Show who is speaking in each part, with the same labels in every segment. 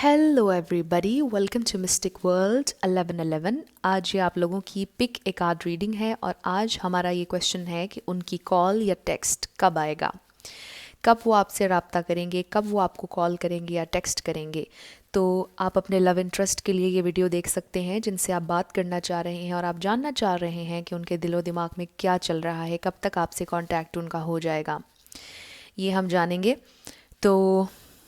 Speaker 1: Hello everybody, welcome to mystic world 1111। आज ये आप लोगों की पिक ए कार्ड रीडिंग है और आज हमारा ये क्वेश्चन है कि उनकी कॉल या टेक्स्ट कब आएगा, कब वो आपसे रब्ता करेंगे, कब वो आपको कॉल करेंगे या टेक्स्ट करेंगे। तो आप अपने लव इंटरेस्ट के लिए ये वीडियो देख सकते हैं जिनसे आप बात करना चाह रहे हैं और आप जानना चाह रहे हैं कि उनके दिलो दिमाग में क्या चल रहा है, कब तक आपसे कांटेक्ट उनका हो जाएगा, ये हम जानेंगे। तो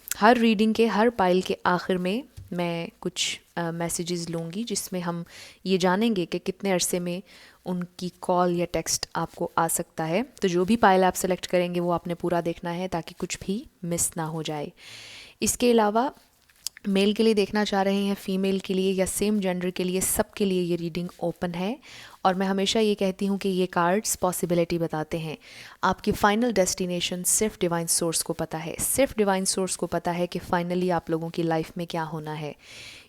Speaker 1: हर रीडिंग के हर पाइल के आखिर में मैं कुछ मैसेजेस लूँगी जिसमें हम ये जानेंगे कि कितने अरसे में उनकी कॉल या टेक्स्ट आपको आ सकता है। तो जो भी पाइल आप सेलेक्ट करेंगे वो आपने पूरा देखना है ताकि कुछ भी मिस ना हो जाए। इसके अलावा मेल के लिए देखना चाह रहे हैं, फीमेल के लिए या सेम जेंडर के लिए, सब के लिए ये रीडिंग ओपन है। और मैं हमेशा ये कहती हूँ कि ये कार्ड्स पॉसिबिलिटी बताते हैं। आपकी फ़ाइनल डेस्टिनेशन सिर्फ डिवाइन सोर्स को पता है, सिर्फ डिवाइन सोर्स को पता है कि फ़ाइनली आप लोगों की लाइफ में क्या होना है।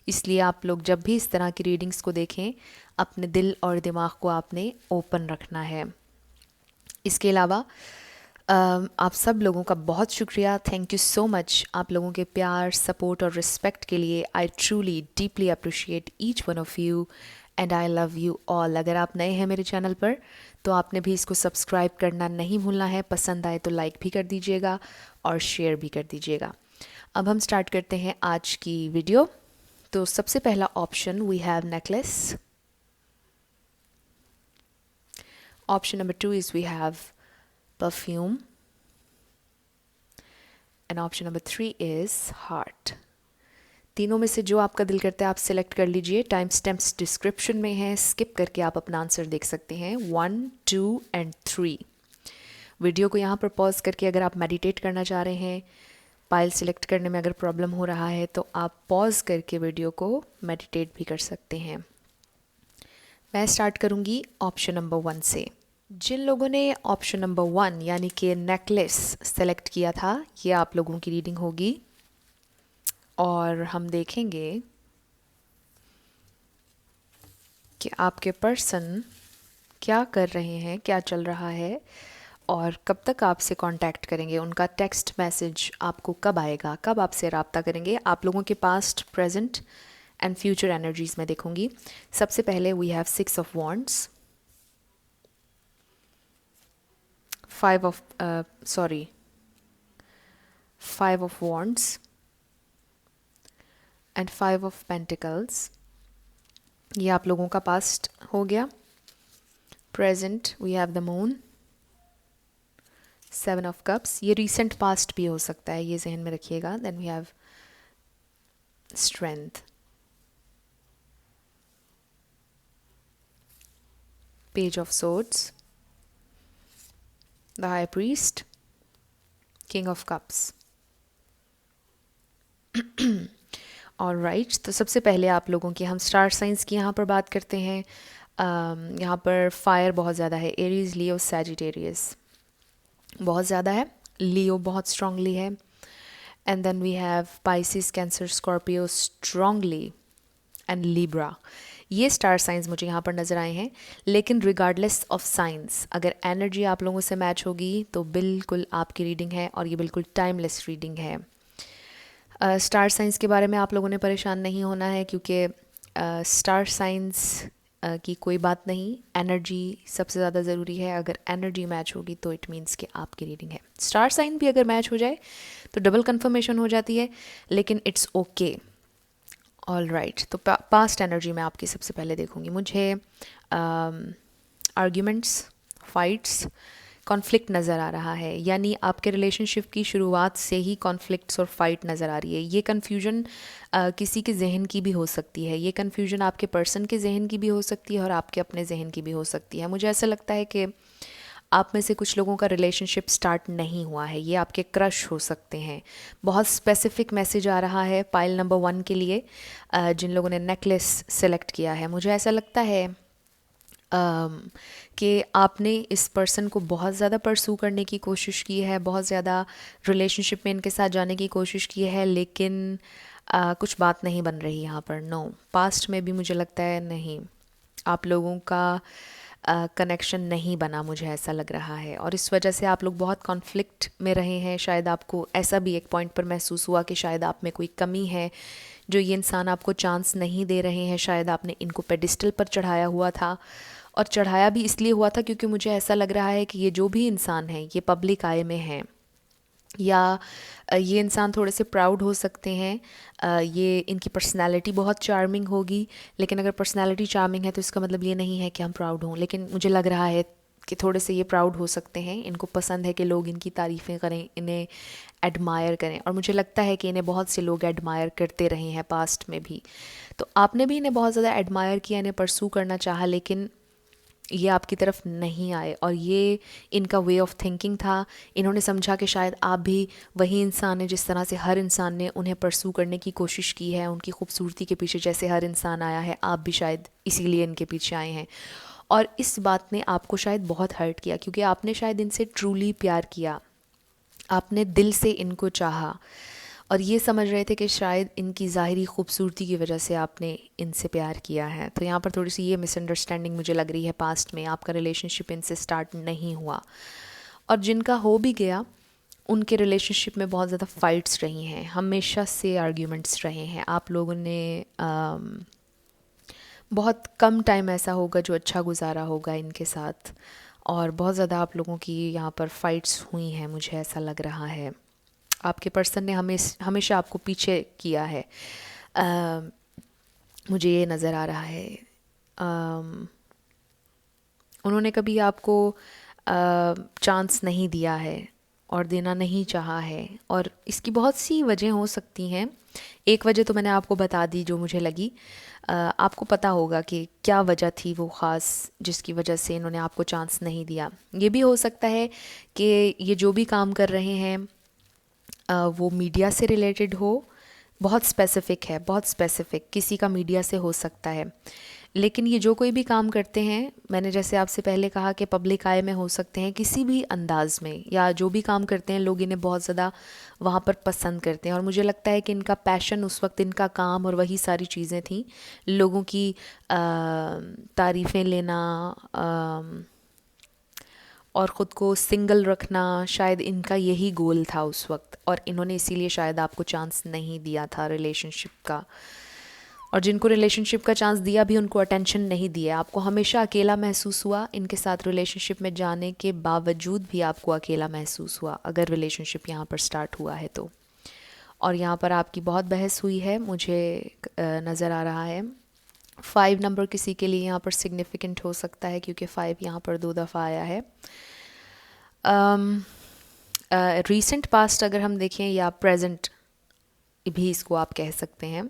Speaker 1: इसलिए आप लोग जब भी इस तरह की रीडिंग्स को देखें, अपने दिल और दिमाग को आपने ओपन रखना है। इसके अलावा आप सब लोगों का बहुत शुक्रिया, थैंक यू सो मच। आप लोगों के प्यार, सपोर्ट और रिस्पेक्ट के लिए I truly deeply appreciate each one of you and I love you all. अगर आप नए हैं मेरे चैनल पर तो आपने भी इसको सब्सक्राइब करना नहीं भूलना है। पसंद आए तो लाइक भी कर दीजिएगा और शेयर भी कर दीजिएगा। अब हम स्टार्ट करते हैं आज की वीडियो। तो सबसे पहला option we have necklace, option number 2 is we have perfume, and option number 3 is heart। तीनों में से जो आपका दिल करता है आप सिलेक्ट कर लीजिए। टाइम स्टैम्प्स डिस्क्रिप्शन में है, स्किप करके आप अपना आंसर देख सकते हैं। 1, 2 एंड 3। वीडियो को यहाँ पर पॉज करके अगर आप मेडिटेट करना चाह रहे हैं, पाइल सिलेक्ट करने में अगर प्रॉब्लम हो रहा है तो आप पॉज करके वीडियो को मेडिटेट भी कर सकते हैं। मैं स्टार्ट करूँगी ऑप्शन नंबर 1 से। जिन लोगों ने ऑप्शन नंबर 1 यानी कि नेकलेस सेलेक्ट किया था, ये आप लोगों की रीडिंग होगी और हम देखेंगे कि आपके पर्सन क्या कर रहे हैं, क्या चल रहा है और कब तक आपसे कांटेक्ट करेंगे। उनका टेक्स्ट मैसेज आपको कब आएगा, कब आपसे रब्ता करेंगे। आप लोगों के past, present and future energies में देखूंगी। सबसे पहले we have 6 of wands, 5 of wands and 5 of pentacles। ये आप लोगों का पास्ट हो गया। Present we have the moon, 7 of cups. ये रीसेंट पास्ट भी हो सकता है, ये जहन में रखिएगा। Then we have strength, page of swords, the high priest, king of cups. और राइट, तो सबसे पहले आप लोगों की हम स्टार साइंस की यहाँ पर बात करते हैं। यहाँ पर फायर बहुत ज़्यादा है, एरीज, लियो, सैजिटेरियस बहुत ज़्यादा है, लियो बहुत स्ट्रांगली है, and then we have Pisces, Cancer, Scorpio strongly and Libra. ये स्टार साइंस मुझे यहाँ पर नज़र आए हैं। लेकिन रिगार्डलेस ऑफ साइंस, अगर एनर्जी आप लोगों से मैच होगी तो बिल्कुल आपकी रीडिंग है और ये बिल्कुल टाइमलेस रीडिंग है। स्टार साइंस के बारे में आप लोगों ने परेशान नहीं होना है क्योंकि स्टार साइंस की कोई बात नहीं, एनर्जी सबसे ज़्यादा ज़रूरी है। अगर एनर्जी मैच होगी तो इट मीन्स कि आपकी रीडिंग है। स्टार साइन भी अगर मैच हो जाए तो डबल कंफर्मेशन हो जाती है, लेकिन इट्स ओके। ऑल राइट, तो पास्ट एनर्जी में आपकी सबसे पहले देखूंगी। मुझे आर्ग्यूमेंट्स, फाइट्स, कॉन्फ्लिक्ट नज़र आ रहा है, यानी आपके रिलेशनशिप की शुरुआत से ही कॉन्फ्लिक्ट्स और फाइट नज़र आ रही है। ये कन्फ्यूजन किसी के जहन की भी हो सकती है, ये कन्फ्यूजन आपके पर्सन के जहन की भी हो सकती है और आपके अपने जहन की भी हो सकती है। मुझे ऐसा लगता है कि आप में से कुछ लोगों का रिलेशनशिप स्टार्ट नहीं हुआ है, ये आपके क्रश हो सकते हैं। बहुत स्पेसिफिक मैसेज आ रहा है पाइल नंबर 1 के लिए। जिन लोगों ने नेकलेस सेलेक्ट किया है, मुझे ऐसा लगता है कि आपने इस पर्सन को बहुत ज़्यादा परसू करने की कोशिश की है, बहुत ज़्यादा रिलेशनशिप में इनके साथ जाने की कोशिश की है, लेकिन कुछ बात नहीं बन रही यहाँ पर। नो, पास्ट में भी मुझे लगता है नहीं। आप लोगों का कनेक्शन नहीं बना, मुझे ऐसा लग रहा है। और इस वजह से आप लोग बहुत कॉन्फ्लिक्ट में रहे हैं। शायद आपको ऐसा भी एक पॉइंट पर महसूस हुआ कि शायद आप में कोई कमी है, जो ये इंसान आपको चांस नहीं दे रहे हैं। शायद आपने इनको पेडिस्टल पर चढ़ाया हुआ था, और चढ़ाया भी इसलिए हुआ था क्योंकि मुझे ऐसा लग रहा है कि ये जो भी इंसान है ये पब्लिक आई में है, या ये इंसान थोड़े से प्राउड हो सकते हैं। ये इनकी पर्सनैलिटी बहुत चार्मिंग होगी, लेकिन अगर पर्सनैलिटी चार्मिंग है तो इसका मतलब ये नहीं है कि हम प्राउड हों। लेकिन मुझे लग रहा है कि थोड़े से ये प्राउड हो सकते हैं। इनको पसंद है कि लोग इनकी तारीफ़ें करें, इन्हें एडमायर करें, और मुझे लगता है कि इन्हें बहुत से लोग एडमायर करते रहे हैं पास्ट में भी। तो आपने भी इन्हें बहुत ज़्यादा एडमायर किया, इन्हें परसू करना चाहा, लेकिन ये आपकी तरफ नहीं आए। और ये इनका वे ऑफ थिंकिंग था। इन्होंने समझा कि शायद आप भी वही इंसान है जिस तरह से हर इंसान ने उन्हें परसू करने की कोशिश की है, उनकी खूबसूरती के पीछे जैसे हर इंसान आया है, आप भी शायद इसीलिए इनके पीछे आए हैं। और इस बात ने आपको शायद बहुत हर्ट किया, क्योंकि आपने शायद इनसे ट्रूली प्यार किया, आपने दिल से इनको चाहा, और ये समझ रहे थे कि शायद इनकी ज़ाहिरी खूबसूरती की वजह से आपने इनसे प्यार किया है। तो यहाँ पर थोड़ी सी ये मिसअंडरस्टैंडिंग मुझे लग रही है। पास्ट में आपका रिलेशनशिप इनसे स्टार्ट नहीं हुआ, और जिनका हो भी गया उनके रिलेशनशिप में बहुत ज़्यादा फ़ाइट्स रही हैं, हमेशा से आर्ग्यूमेंट्स रहे हैं। आप लोगों ने बहुत कम टाइम ऐसा होगा जो अच्छा गुजारा होगा इनके साथ, और बहुत ज़्यादा आप लोगों की यहाँ पर फ़ाइट्स हुई हैं, मुझे ऐसा लग रहा है। आपके पर्सन ने हमेशा आपको पीछे किया है, मुझे ये नज़र आ रहा है। उन्होंने कभी आपको चांस नहीं दिया है और देना नहीं चाहा है, और इसकी बहुत सी वजह हो सकती हैं। एक वजह तो मैंने आपको बता दी जो मुझे लगी। आपको पता होगा कि क्या वजह थी वो ख़ास जिसकी वजह से इन्होंने आपको चांस नहीं दिया। ये भी हो सकता है कि ये जो भी काम कर रहे हैं वो मीडिया से रिलेटेड हो। बहुत स्पेसिफ़िक है, बहुत स्पेसिफ़िक, किसी का मीडिया से हो सकता है। लेकिन ये जो कोई भी काम करते हैं, मैंने जैसे आपसे पहले कहा कि पब्लिक आई में हो सकते हैं, किसी भी अंदाज़ में, या जो भी काम करते हैं लोग इन्हें बहुत ज़्यादा वहाँ पर पसंद करते हैं। और मुझे लगता है कि इनका पैशन उस वक्त इनका काम और वही सारी चीज़ें थी, लोगों की तारीफ़ें लेना, और ख़ुद को सिंगल रखना, शायद इनका यही गोल था उस वक्त। और इन्होंने इसीलिए शायद आपको चांस नहीं दिया था रिलेशनशिप का। और जिनको रिलेशनशिप का चांस दिया भी उनको अटेंशन नहीं दिया। आपको हमेशा अकेला महसूस हुआ, इनके साथ रिलेशनशिप में जाने के बावजूद भी आपको अकेला महसूस हुआ, अगर रिलेशनशिप यहाँ पर स्टार्ट हुआ है तो। और यहाँ पर आपकी बहुत बहस हुई है, मुझे नज़र आ रहा है। 5 नंबर किसी के लिए यहाँ पर सिग्निफिकेंट हो सकता है, क्योंकि 5 यहाँ पर 2 दफ़ा आया है। रीसेंट पास्ट अगर हम देखें, या प्रेजेंट भी इसको आप कह सकते हैं,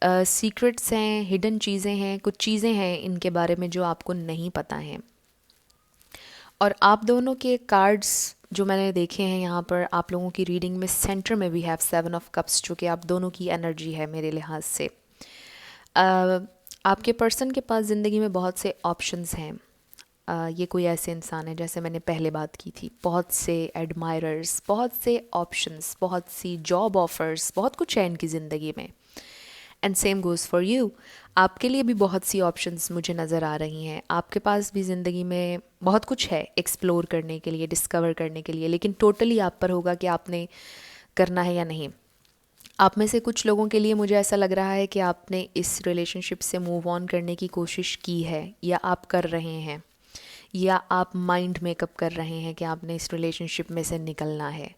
Speaker 1: सीक्रेट्स हैं, हिडन चीज़ें हैं, कुछ चीज़ें हैं इनके बारे में जो आपको नहीं पता हैं। और आप दोनों के कार्ड्स जो मैंने देखे हैं यहाँ पर, आप लोगों की रीडिंग में सेंटर में वी हैव 7 ऑफ कप्स, जो कि आप दोनों की एनर्जी है मेरे लिहाज से। आपके पर्सन के पास ज़िंदगी में बहुत से ऑप्शंस हैं। ये कोई ऐसे इंसान है, जैसे मैंने पहले बात की थी, बहुत से एडमायरर्स, बहुत से ऑप्शंस, बहुत सी जॉब ऑफ़र्स, बहुत कुछ है इनकी ज़िंदगी में। And same goes for you, आपके लिए भी बहुत सी ऑप्शंस मुझे नज़र आ रही हैं। आपके पास भी ज़िंदगी में बहुत कुछ है एक्सप्लोर करने के लिए, डिस्कवर करने के लिए, लेकिन टोटली आप पर होगा कि आपने करना है या नहीं। आप में से कुछ लोगों के लिए मुझे ऐसा लग रहा है कि आपने इस रिलेशनशिप से मूव ऑन करने की कोशिश की है, या आप कर रहे हैं, या आप माइंड मेकअप कर रहे हैं कि आपने इस रिलेशनशिप में से निकलना है।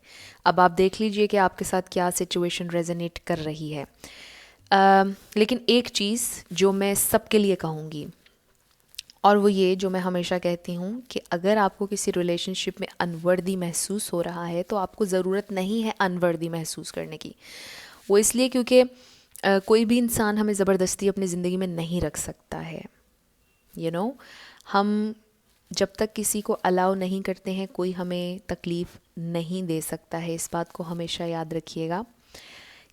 Speaker 1: अब आप देख लीजिए कि आपके साथ क्या सिचुएशन रेजोनेट कर रही है। लेकिन एक चीज़ जो मैं सबके लिए कहूँगी, और वो ये जो मैं हमेशा कहती हूँ, कि अगर आपको किसी रिलेशनशिप में अनवर्दी महसूस हो रहा है तो आपको ज़रूरत नहीं है अनवर्दी महसूस करने की। वो इसलिए क्योंकि कोई भी इंसान हमें ज़बरदस्ती अपनी ज़िंदगी में नहीं रख सकता है। हम जब तक किसी को अलाउ नहीं करते हैं, कोई हमें तकलीफ़ नहीं दे सकता है। इस बात को हमेशा याद रखिएगा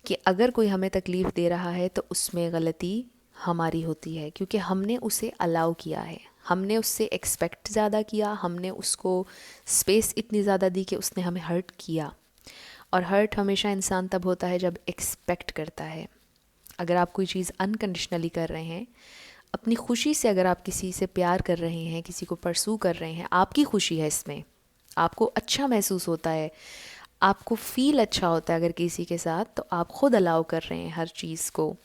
Speaker 1: कि अगर कोई हमें तकलीफ़ दे रहा है तो उसमें गलती हमारी होती है, क्योंकि हमने उसे अलाउ किया है, हमने उससे एक्सपेक्ट ज़्यादा किया, हमने उसको स्पेस इतनी ज़्यादा दी कि उसने हमें हर्ट किया। और हर्ट हमेशा इंसान तब होता है जब एक्सपेक्ट करता है। अगर आप कोई चीज़ अनकंडीशनली कर रहे हैं, अपनी खुशी से अगर आप किसी से प्यार कर रहे हैं, किसी को परसू कर रहे हैं, आपकी खुशी है इसमें, आपको अच्छा महसूस होता है, आपको फील अच्छा होता है अगर किसी के साथ, तो आप खुद अलाउ कर रहे हैं हर चीज़ को।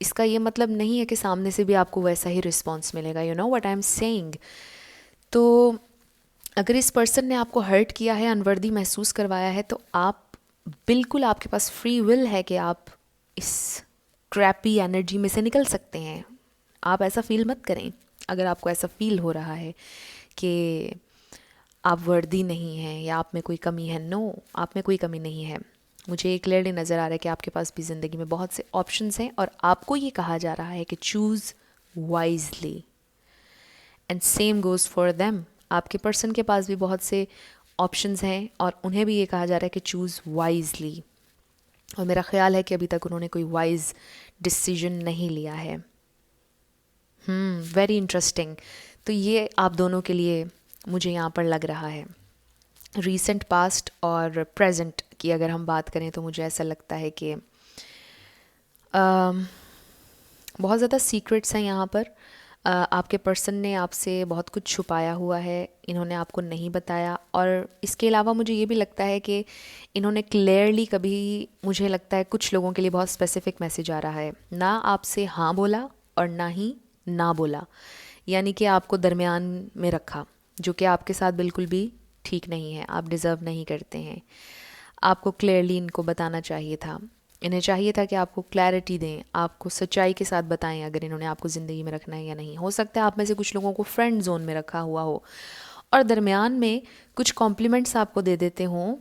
Speaker 1: इसका ये मतलब नहीं है कि सामने से भी आपको वैसा ही रिस्पॉन्स मिलेगा। You know what I am saying. तो अगर इस पर्सन ने आपको हर्ट किया है, अनवर्दी महसूस करवाया है, तो आप बिल्कुल, आपके पास फ्री विल है कि आप इस क्रैपी एनर्जी में से निकल सकते हैं। आप ऐसा फील मत करें। अगर आपको ऐसा फील हो रहा है कि आप वर्दी नहीं हैं या आप में कोई कमी है, नो, आप में कोई कमी नहीं है। मुझे एक क्लियरली नज़र आ रहा है कि आपके पास भी ज़िंदगी में बहुत से ऑप्शंस हैं और आपको ये कहा जा रहा है कि choose wisely, and same goes for them. आपके पर्सन के पास भी बहुत से ऑप्शंस हैं और उन्हें भी ये कहा जा रहा है कि चूज़ वाइजली। और मेरा ख्याल है कि अभी तक उन्होंने कोई वाइज डिसीजन नहीं लिया है। Very interesting. तो ये आप दोनों के लिए मुझे यहाँ पर लग रहा है। रीसेंट पास्ट और प्रेजेंट की अगर हम बात करें तो मुझे ऐसा लगता है कि बहुत ज़्यादा सीक्रेट्स हैं यहाँ पर। आपके पर्सन ने आपसे बहुत कुछ छुपाया हुआ है, इन्होंने आपको नहीं बताया। और इसके अलावा मुझे ये भी लगता है कि इन्होंने क्लियरली कभी, मुझे लगता है कुछ लोगों के लिए बहुत स्पेसिफिक मैसेज आ रहा है, ना आपसे हाँ बोला और ना ही ना बोला, यानी कि आपको दरमियान में रखा, जो कि आपके साथ बिल्कुल भी ठीक नहीं है। आप डिज़र्व नहीं करते हैं। आपको क्लियरली इनको बताना चाहिए था। इन्हें चाहिए था कि आपको क्लैरिटी दें, आपको सच्चाई के साथ बताएं अगर इन्होंने आपको ज़िंदगी में रखना है या नहीं। हो सकता है आप में से कुछ लोगों को फ्रेंड जोन में रखा हुआ हो और दरमियान में कुछ कॉम्प्लीमेंट्स आपको दे देते हों,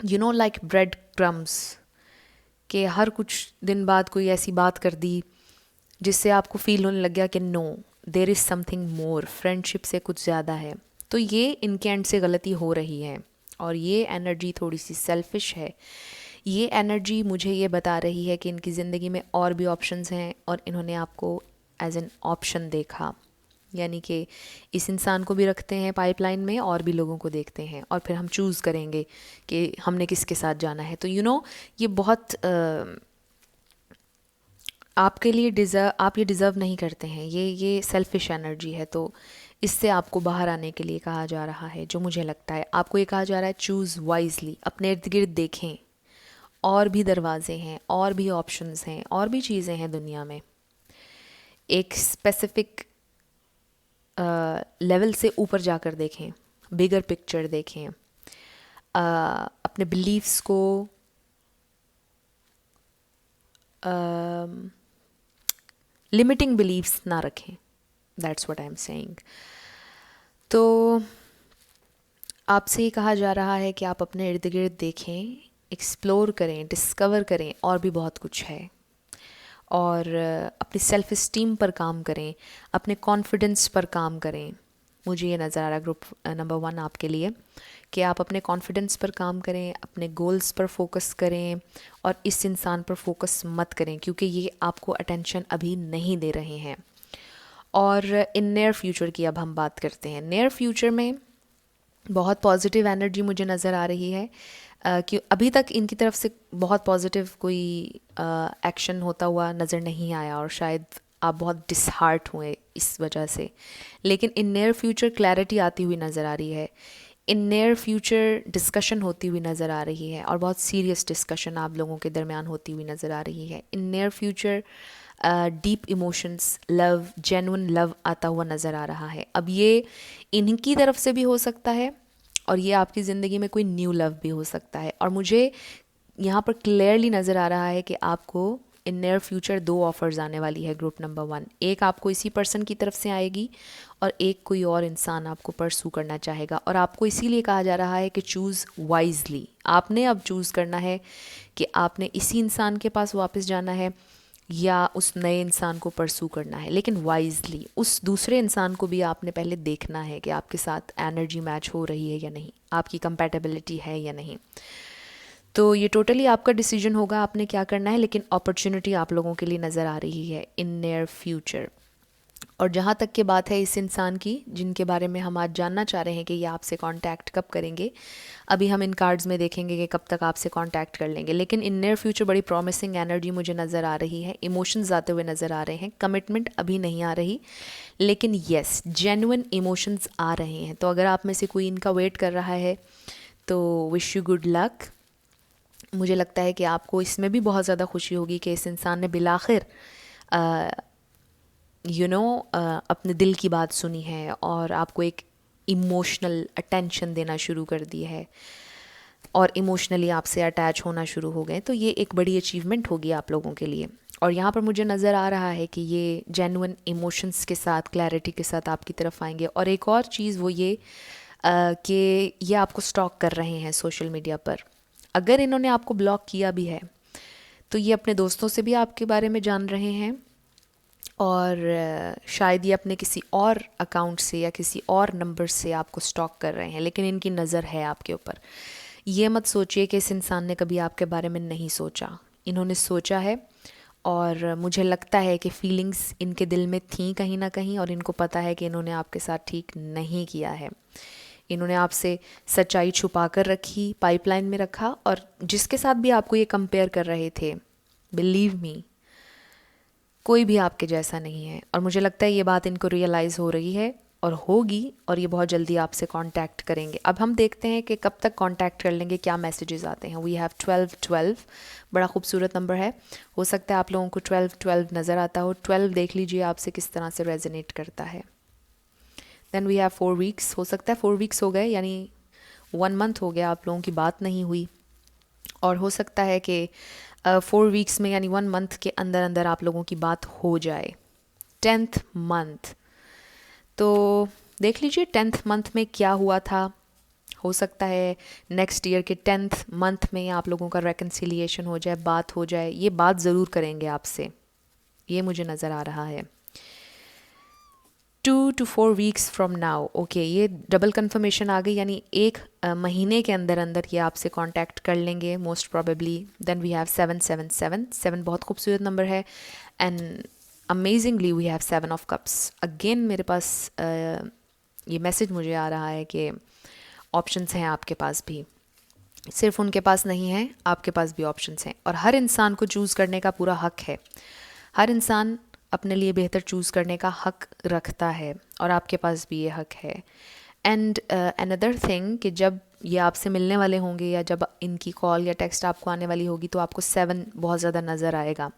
Speaker 1: you know, like bread crumbs, कि हर कुछ दिन बाद कोई ऐसी बात कर दी जिससे आपको फील होने लग गया कि no, there is something more, friendship से कुछ ज़्यादा है। तो ये इनके एंड से गलती हो रही है और ये एनर्जी थोड़ी सी सेल्फिश है। ये एनर्जी मुझे ये बता रही है कि इनकी ज़िंदगी में और भी ऑप्शंस हैं और इन्होंने आपको एज एन ऑप्शन देखा, यानी कि इस इंसान को भी रखते हैं पाइपलाइन में और भी लोगों को देखते हैं और फिर हम चूज़ करेंगे कि हमने किसके साथ जाना है। तो यू नो, ये बहुत आपके लिए आप ये डिज़र्व नहीं करते हैं। ये सेल्फिश एनर्जी है। तो इससे आपको बाहर आने के लिए कहा जा रहा है। जो मुझे लगता है आपको ये कहा जा रहा है, चूज़ वाइजली, अपने इर्द गिर्द देखें, और भी दरवाजे हैं, और भी ऑप्शंस हैं, और भी चीज़ें हैं दुनिया में। एक स्पेसिफिक लेवल से ऊपर जाकर देखें, बिगर पिक्चर देखें, अपने बिलीव्स को लिमिटिंग बिलीव्स ना रखें। That's what I am saying. तो आपसे ये कहा जा रहा है कि आप अपने इर्द गिर्द देखें, एक्सप्लोर करें, डिस्कवर करें, और भी बहुत कुछ है। और अपनी सेल्फ इस्टीम पर काम करें, अपने कॉन्फिडेंस पर काम करें। मुझे ये नज़र आ रहा है ग्रुप नंबर 1 आपके लिए, कि आप अपने कॉन्फिडेंस पर काम करें, अपने गोल्स पर फोकस करें और इस इंसान पर फोकस मत करें क्योंकि ये आपको अटेंशन अभी नहीं दे रहे हैं। और इन नियर फ्यूचर की अब हम बात करते हैं। नियर फ्यूचर में बहुत पॉजिटिव एनर्जी मुझे नज़र आ रही है कि अभी तक इनकी तरफ से बहुत पॉजिटिव कोई एक्शन होता हुआ नज़र नहीं आया और शायद आप बहुत डिसहार्ट हुए इस वजह से। लेकिन इन नियर फ्यूचर क्लैरिटी आती हुई नज़र आ रही है। इन नियर फ्यूचर डिस्कशन होती हुई नज़र आ रही है और बहुत सीरियस डिस्कशन आप लोगों के दरमियान होती हुई नज़र आ रही है। In near future deep emotions, love, genuine love आता हुआ नज़र आ रहा है। अब ये इनकी तरफ से भी हो सकता है और ये आपकी ज़िंदगी में कोई न्यू लव भी हो सकता है। और मुझे यहाँ पर क्लियरली नज़र आ रहा है कि आपको इन नियर फ्यूचर 2 ऑफ़र्स आने वाली है ग्रुप नंबर 1। एक आपको इसी पर्सन की तरफ से आएगी और एक कोई और इंसान आपको परसू करना चाहेगा। और आपको इसीलिए कहा जा रहा है कि चूज़ वाइजली। आपने अब चूज़ करना है कि आपने इसी इंसान के पास वापस जाना है या उस नए इंसान को परसू करना है, लेकिन वाइजली। उस दूसरे इंसान को भी आपने पहले देखना है कि आपके साथ एनर्जी मैच हो रही है या नहीं, आपकी कंपैटिबिलिटी है या नहीं। तो ये टोटली आपका डिसीजन होगा आपने क्या करना है, लेकिन अपॉर्चुनिटी आप लोगों के लिए नज़र आ रही है इन नियर फ्यूचर। और जहाँ तक की बात है इस इंसान की जिनके बारे में हम आज जानना चाह रहे हैं कि ये आपसे कांटेक्ट कब करेंगे, अभी हम इन कार्ड्स में देखेंगे कि कब तक आपसे कांटेक्ट कर लेंगे, लेकिन इन नियर फ्यूचर बड़ी प्रॉमिसिंग एनर्जी मुझे नज़र आ रही है, इमोशंस आते हुए नज़र आ रहे हैं, कमिटमेंट अभी नहीं आ रही, लेकिन येस जेन्युइन इमोशंस आ रहे हैं। तो अगर आप में से कोई इनका वेट कर रहा है तो विश यू गुड लक। मुझे लगता है कि आपको इसमें भी बहुत ज़्यादा खुशी होगी कि इस इंसान ने बिलाखिर अपने दिल की बात सुनी है और आपको एक इमोशनल अटेंशन देना शुरू कर दी है और इमोशनली आपसे अटैच होना शुरू हो गए। तो ये एक बड़ी अचीवमेंट होगी आप लोगों के लिए। और यहाँ पर मुझे नज़र आ रहा है कि ये जेन्युइन इमोशंस के साथ, क्लैरिटी के साथ आपकी तरफ आएंगे। और एक और चीज़ वो ये कि ये आपको स्टॉक कर रहे हैं सोशल मीडिया पर। अगर इन्होंने आपको ब्लॉक किया भी है तो ये अपने दोस्तों से भी आपके बारे में जान रहे हैं और शायद ये अपने किसी और अकाउंट से या किसी और नंबर से आपको स्टॉक कर रहे हैं, लेकिन इनकी नज़र है आपके ऊपर। ये मत सोचिए कि इस इंसान ने कभी आपके बारे में नहीं सोचा, इन्होंने सोचा है। और मुझे लगता है कि फीलिंग्स इनके दिल में थी कहीं ना कहीं और इनको पता है कि इन्होंने आपके साथ ठीक नहीं किया है। इन्होंने आपसे सच्चाई छुपा कर रखी, पाइपलाइन में रखा, और जिसके साथ भी आपको ये कंपेयर कर रहे थे, बिलीव मी कोई भी आपके जैसा नहीं है। और मुझे लगता है ये बात इनको रियलाइज़ हो रही है और होगी, और ये बहुत जल्दी आपसे कांटेक्ट करेंगे। अब हम देखते हैं कि कब तक कांटेक्ट कर लेंगे, क्या मैसेजेस आते हैं। वी हैव 1212, बड़ा खूबसूरत नंबर है। हो सकता है आप लोगों को 1212 नज़र आता हो। 12 देख लीजिए आपसे किस तरह से रेजोनेट करता है। देन वी हैव 4 वीक्स, हो सकता है 4 वीक्स हो गए, यानी 1 मंथ हो गया आप लोगों की बात नहीं हुई। और हो सकता है कि 4 वीक्स में यानी 1 मंथ के अंदर अंदर आप लोगों की बात हो जाए। 10th मंथ, तो देख लीजिए 10th मंथ में क्या हुआ था। हो सकता है नेक्स्ट ईयर के 10th मंथ में आप लोगों का रेकन्सिलिएशन हो जाए, बात हो जाए। ये बात ज़रूर करेंगे आपसे, ये मुझे नज़र आ रहा है। 2 to 4 weeks from now, okay, ये डबल कंफर्मेशन आ गई, यानी एक महीने के अंदर अंदर ये आपसे कांटेक्ट कर लेंगे most probably. Then we have 777, 7 बहुत खूबसूरत नंबर है। And amazingly we have 7 of cups. Again मेरे पास ये मैसेज मुझे आ रहा है कि ऑप्शंस हैं आपके पास भी, सिर्फ उनके पास नहीं है, आपके पास भी ऑप्शंस हैं। और हर इंसान को चूज़ करने का पूरा हक है। हर इंसान अपने लिए बेहतर चूज़ करने का हक रखता है और आपके पास भी ये हक है। एंड अनदर थिंग कि जब ये आपसे मिलने वाले होंगे या जब इनकी कॉल या टेक्स्ट आपको आने वाली होगी तो आपको 7 बहुत ज़्यादा नज़र आएगा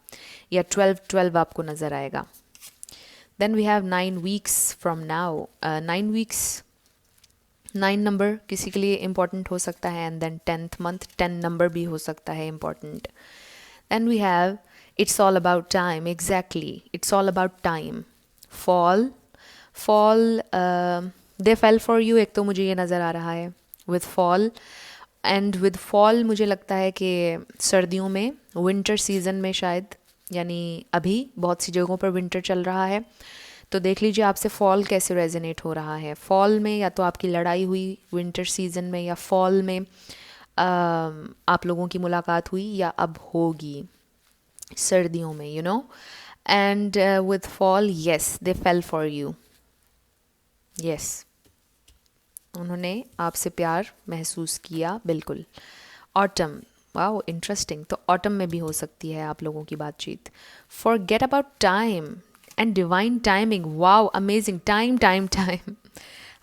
Speaker 1: या 12 आपको नज़र आएगा। Then we have 9 weeks from now. 9 weeks, 9 number किसी के लिए इम्पॉर्टेंट हो सकता है। And then 10th month, 10 number भी हो सकता है important. Then we have it's all about time, exactly, it's all about time. fall they fell for you, एक तो मुझे ये नज़र आ रहा है with fall। and with fall मुझे लगता है कि सर्दियों में, विंटर सीज़न में शायद, यानी अभी बहुत सी जगहों पर विंटर चल रहा है। तो देख लीजिए आपसे फॉल कैसे रेजोनेट हो रहा है। फॉल में या तो आपकी लड़ाई हुई विंटर सीज़न में, या फॉल में आप लोगों की मुलाकात हुई या अब होगी सर्दियों में, you know. And with fall, yes they fail for you, yes उन्होंने आपसे प्यार महसूस किया, बिल्कुल। ऑटम, वाओ इंटरेस्टिंग, तो ऑटम में भी हो सकती है आप लोगों की बातचीत। Forget about time and divine timing, wow amazing, time time time,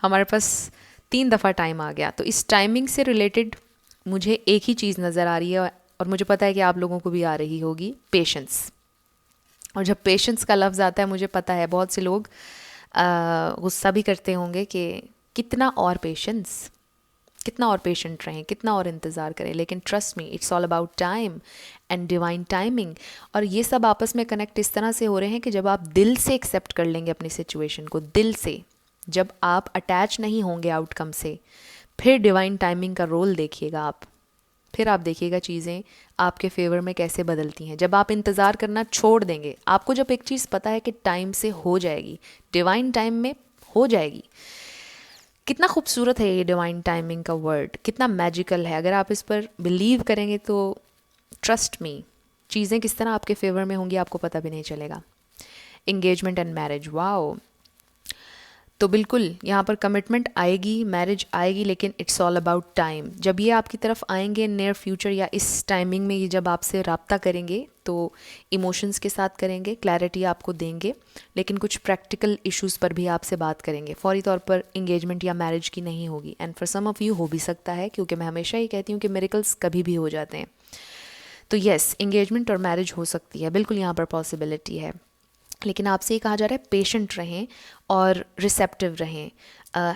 Speaker 1: हमारे पास 3 दफ़ा टाइम आ गया। तो इस टाइमिंग से रिलेटेड मुझे एक ही चीज़ नज़र आ रही है और मुझे पता है कि आप लोगों को भी आ रही होगी, पेशेंस। और जब पेशेंस का लफ्ज़ आता है, मुझे पता है बहुत से लोग गुस्सा भी करते होंगे कि कितना और पेशेंस, कितना और पेशेंट रहें, कितना और इंतज़ार करें। लेकिन trust me, it's all about time and divine timing. और ये सब आपस में कनेक्ट इस तरह से हो रहे हैं कि जब आप दिल से एक्सेप्ट कर लेंगे अपनी सिचुएशन को, दिल से, जब आप अटैच नहीं होंगे आउटकम से, फिर डिवाइन टाइमिंग का रोल देखिएगा आप। फिर आप देखिएगा चीज़ें आपके फेवर में कैसे बदलती हैं। जब आप इंतज़ार करना छोड़ देंगे, आपको जब एक चीज़ पता है कि टाइम से हो जाएगी, डिवाइन टाइम में हो जाएगी। कितना खूबसूरत है ये डिवाइन टाइमिंग का वर्ड, कितना मैजिकल है। अगर आप इस पर बिलीव करेंगे तो ट्रस्ट मी, चीज़ें किस तरह आपके फेवर में होंगी आपको पता भी नहीं चलेगा। एंगेजमेंट एंड मैरिज, वाओ, तो बिल्कुल यहाँ पर कमिटमेंट आएगी, मैरिज आएगी, लेकिन इट्स ऑल अबाउट टाइम। जब ये आपकी तरफ आएंगे नियर फ्यूचर या इस टाइमिंग में, ये जब आपसे रब्ता करेंगे तो इमोशंस के साथ करेंगे, क्लैरिटी आपको देंगे, लेकिन कुछ प्रैक्टिकल इश्यूज़ पर भी आपसे बात करेंगे। फौरी तौर पर इंगेजमेंट या मैरिज की नहीं होगी। And for some of you हो भी सकता है, क्योंकि मैं हमेशा ही कहती हूँ कि मिरेकल्स कभी भी हो जाते हैं। तो येस, इंगेजमेंट और मैरिज हो सकती है, बिल्कुल यहाँ पर पॉसिबिलिटी है। लेकिन आपसे ये कहा जा रहा है पेशेंट रहें और रिसेप्टिव रहें।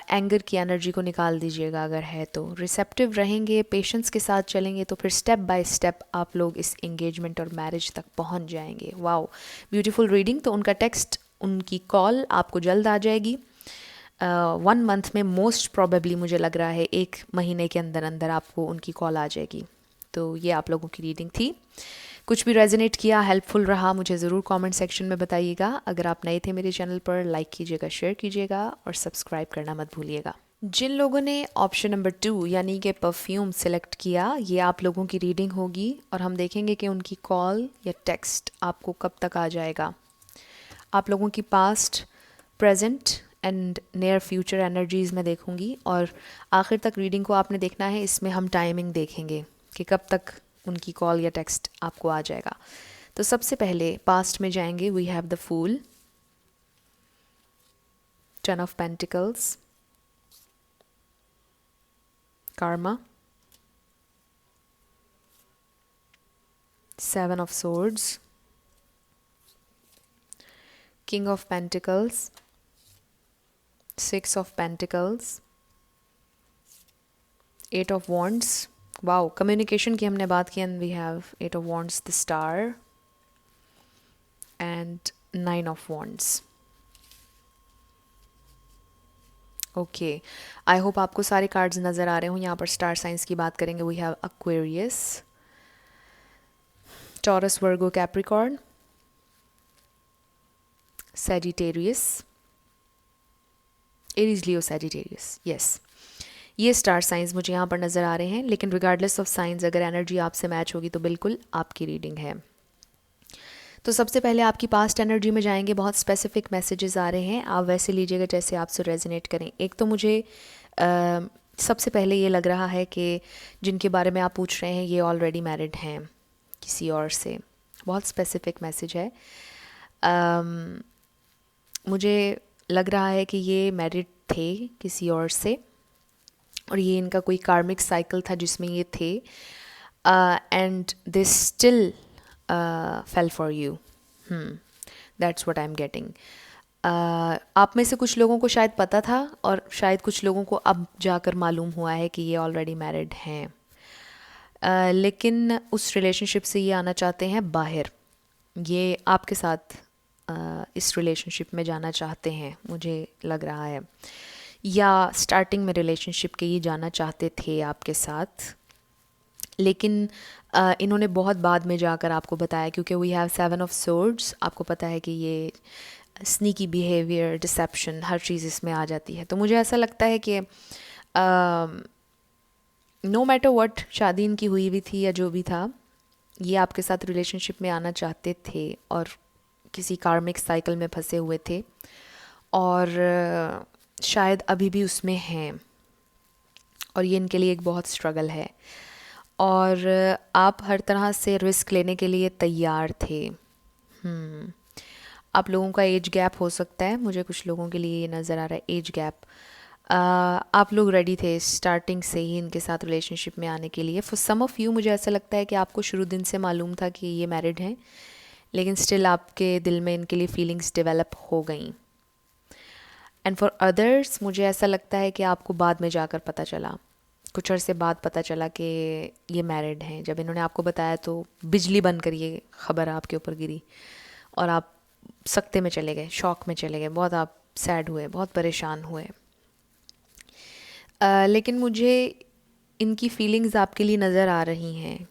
Speaker 1: एंगर की एनर्जी को निकाल दीजिएगा अगर है तो। रिसेप्टिव रहेंगे, पेशेंस के साथ चलेंगे तो फिर स्टेप बाय स्टेप आप लोग इस एंगेजमेंट और मैरिज तक पहुंच जाएंगे। Wow, beautiful reading. तो उनका टेक्स्ट, उनकी कॉल आपको जल्द आ जाएगी। 1 मंथ में मोस्ट प्रॉबेबली मुझे लग रहा है 1 महीने के अंदर अंदर आपको उनकी कॉल आ जाएगी। तो ये आप लोगों की रीडिंग थी। कुछ भी रेजोनेट किया, हेल्पफुल रहा, मुझे ज़रूर कमेंट सेक्शन में बताइएगा। अगर आप नए थे मेरे चैनल पर, लाइक कीजिएगा, शेयर कीजिएगा और सब्सक्राइब करना मत भूलिएगा। जिन लोगों ने ऑप्शन नंबर 2 यानी कि परफ्यूम सिलेक्ट किया, ये आप लोगों की रीडिंग होगी और हम देखेंगे कि उनकी कॉल या टेक्स्ट आपको कब तक आ जाएगा। आप लोगों की past, present and near future energies में देखूंगी और आखिर तक रीडिंग को आपने देखना है। इसमें हम टाइमिंग देखेंगे कि कब तक उनकी कॉल या टेक्स्ट आपको आ जाएगा। तो सबसे पहले पास्ट में जाएंगे। We have the fool, 10 of pentacles, karma, 7 of swords, king of pentacles, 6 of pentacles, 8 of wands। Wow, communication की हमने बात की। And we have 8 of wands, the star and 9 of wands। Okay, I hope आपको सारे cards नज़र आ रहे हों। यहाँ पर स्टार साइंस की बात करेंगे। We have Aquarius, Taurus, Virgo, Capricorn, Sagittarius, Aries, Leo, Sagittarius. Yes, ये स्टार साइंस मुझे यहाँ पर नज़र आ रहे हैं। लेकिन रिगार्डलेस ऑफ साइंस, अगर एनर्जी आपसे मैच होगी तो बिल्कुल आपकी रीडिंग है। तो सबसे पहले आपकी पास्ट एनर्जी में जाएंगे। बहुत स्पेसिफिक मैसेजेस आ रहे हैं, आप वैसे लीजिएगा जैसे आपसे रेजोनेट करें। एक तो मुझे सबसे पहले ये लग रहा है कि जिनके बारे में आप पूछ रहे हैं ये ऑलरेडी मैरिड हैं किसी और से। बहुत स्पेसिफिक मैसेज है। मुझे लग रहा है कि ये मैरिड थे किसी और से और ये इनका कोई कार्मिक साइकिल था जिसमें ये थे। And this still fail for you. That's what I am getting. आप में से कुछ लोगों को शायद पता था और शायद कुछ लोगों को अब जाकर मालूम हुआ है कि ये ऑलरेडी मैरिड हैं। लेकिन उस रिलेशनशिप से ये आना चाहते हैं बाहर। ये आपके साथ इस रिलेशनशिप में जाना चाहते हैं, मुझे लग रहा है। या स्टार्टिंग में रिलेशनशिप के ये जाना चाहते थे आपके साथ, लेकिन इन्होंने बहुत बाद में जाकर आपको बताया, क्योंकि वी हैव 7 ऑफ सोर्ड्स। आपको पता है कि ये स्नीकी बिहेवियर, डिसेप्शन, हर चीज़ इसमें आ जाती है। तो मुझे ऐसा लगता है कि नो मैटर व्हाट शादी इनकी हुई भी थी या जो भी था, ये आपके साथ रिलेशनशिप में आना चाहते थे और किसी कार्मिक साइकिल में फंसे हुए थे और शायद अभी भी उसमें हैं और ये इनके लिए एक बहुत स्ट्रगल है। और आप हर तरह से रिस्क लेने के लिए तैयार थे। आप लोगों का एज गैप हो सकता है, मुझे कुछ लोगों के लिए ये नज़र आ रहा है एज गैप। आप लोग रेडी थे स्टार्टिंग से ही इनके साथ रिलेशनशिप में आने के लिए। फॉर सम ऑफ़ यू मुझे ऐसा लगता है कि आपको शुरू दिन से मालूम था कि ये मैरिड हैं, लेकिन स्टिल आपके दिल में इनके लिए फीलिंग्स डेवलप हो गई। एंड फॉर अदर्स मुझे ऐसा लगता है कि आपको बाद में जाकर पता चला, कुछ अरसे बाद पता चला कि ये मैरिड हैं। जब इन्होंने आपको बताया तो बिजली बनकर ये ख़बर आपके ऊपर गिरी और आप सकते में चले गए, शॉक में चले गए, बहुत आप सैड हुए, बहुत परेशान हुए। लेकिन मुझे इनकी फीलिंग्स आपके लिए नज़र आ रही हैं।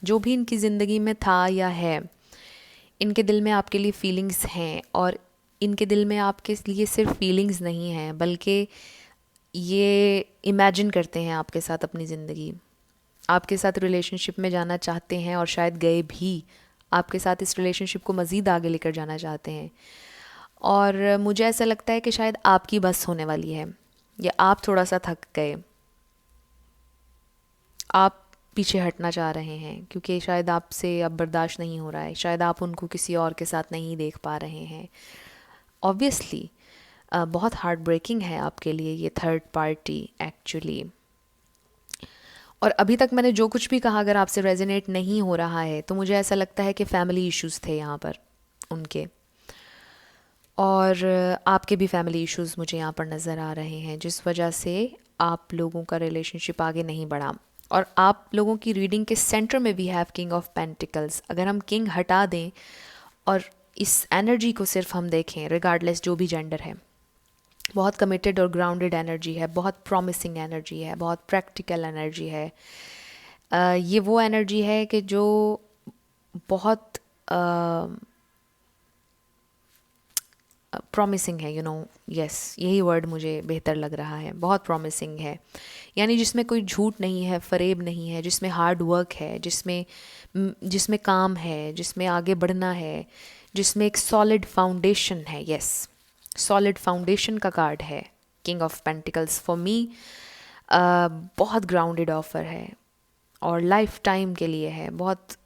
Speaker 1: जो भी इनकी ज़िंदगी में था या है, इनके दिल में आपके लिए फीलिंग्स हैं और इनके दिल में आपके लिए सिर्फ फीलिंग्स नहीं हैं, बल्कि ये इमेजिन करते हैं आपके साथ अपनी ज़िंदगी, आपके साथ रिलेशनशिप में जाना चाहते हैं और शायद गए भी, आपके साथ इस रिलेशनशिप को मज़ीद आगे लेकर जाना चाहते हैं। और मुझे ऐसा लगता है कि शायद आपकी बस होने वाली है, या आप थोड़ा सा थक गए, आप पीछे हटना चाह रहे हैं क्योंकि शायद आपसे अब बर्दाश्त नहीं हो रहा है, शायद आप उनको किसी और के साथ नहीं देख पा रहे हैं। ऑब्वियसली बहुत हार्ट ब्रेकिंग है आपके लिए ये थर्ड पार्टी एक्चुअली। और अभी तक मैंने जो कुछ भी कहा अगर आपसे रेजोनेट नहीं हो रहा है तो मुझे ऐसा लगता है कि फैमिली इश्यूज़ थे यहाँ पर उनके, और आपके भी फैमिली इश्यूज़ मुझे यहाँ पर नज़र आ रहे हैं जिस वजह से आप लोगों का रिलेशनशिप आगे नहीं बढ़ा। और आप लोगों की रीडिंग के सेंटर में we have king of pentacles. अगर हम किंग हटा दें और इस एनर्जी को सिर्फ हम देखें, रिगार्डलेस जो भी जेंडर है, बहुत कमिटेड और ग्राउंडेड एनर्जी है, बहुत प्रॉमिसिंग एनर्जी है, बहुत प्रैक्टिकल एनर्जी है। ये वो एनर्जी है कि जो बहुत प्रॉमिसिंग है, यस, यही वर्ड मुझे बेहतर लग रहा है, बहुत प्रॉमिसिंग है। यानी जिसमें कोई झूठ नहीं है, फरेब नहीं है, जिसमें हार्ड वर्क है, जिसमें काम है, जिसमें आगे बढ़ना है, जिसमें एक सॉलिड फाउंडेशन है। यस, सॉलिड फाउंडेशन का कार्ड है king of pentacles for me. बहुत ग्राउंडेड ऑफर है और लाइफ टाइम के लिए है, बहुत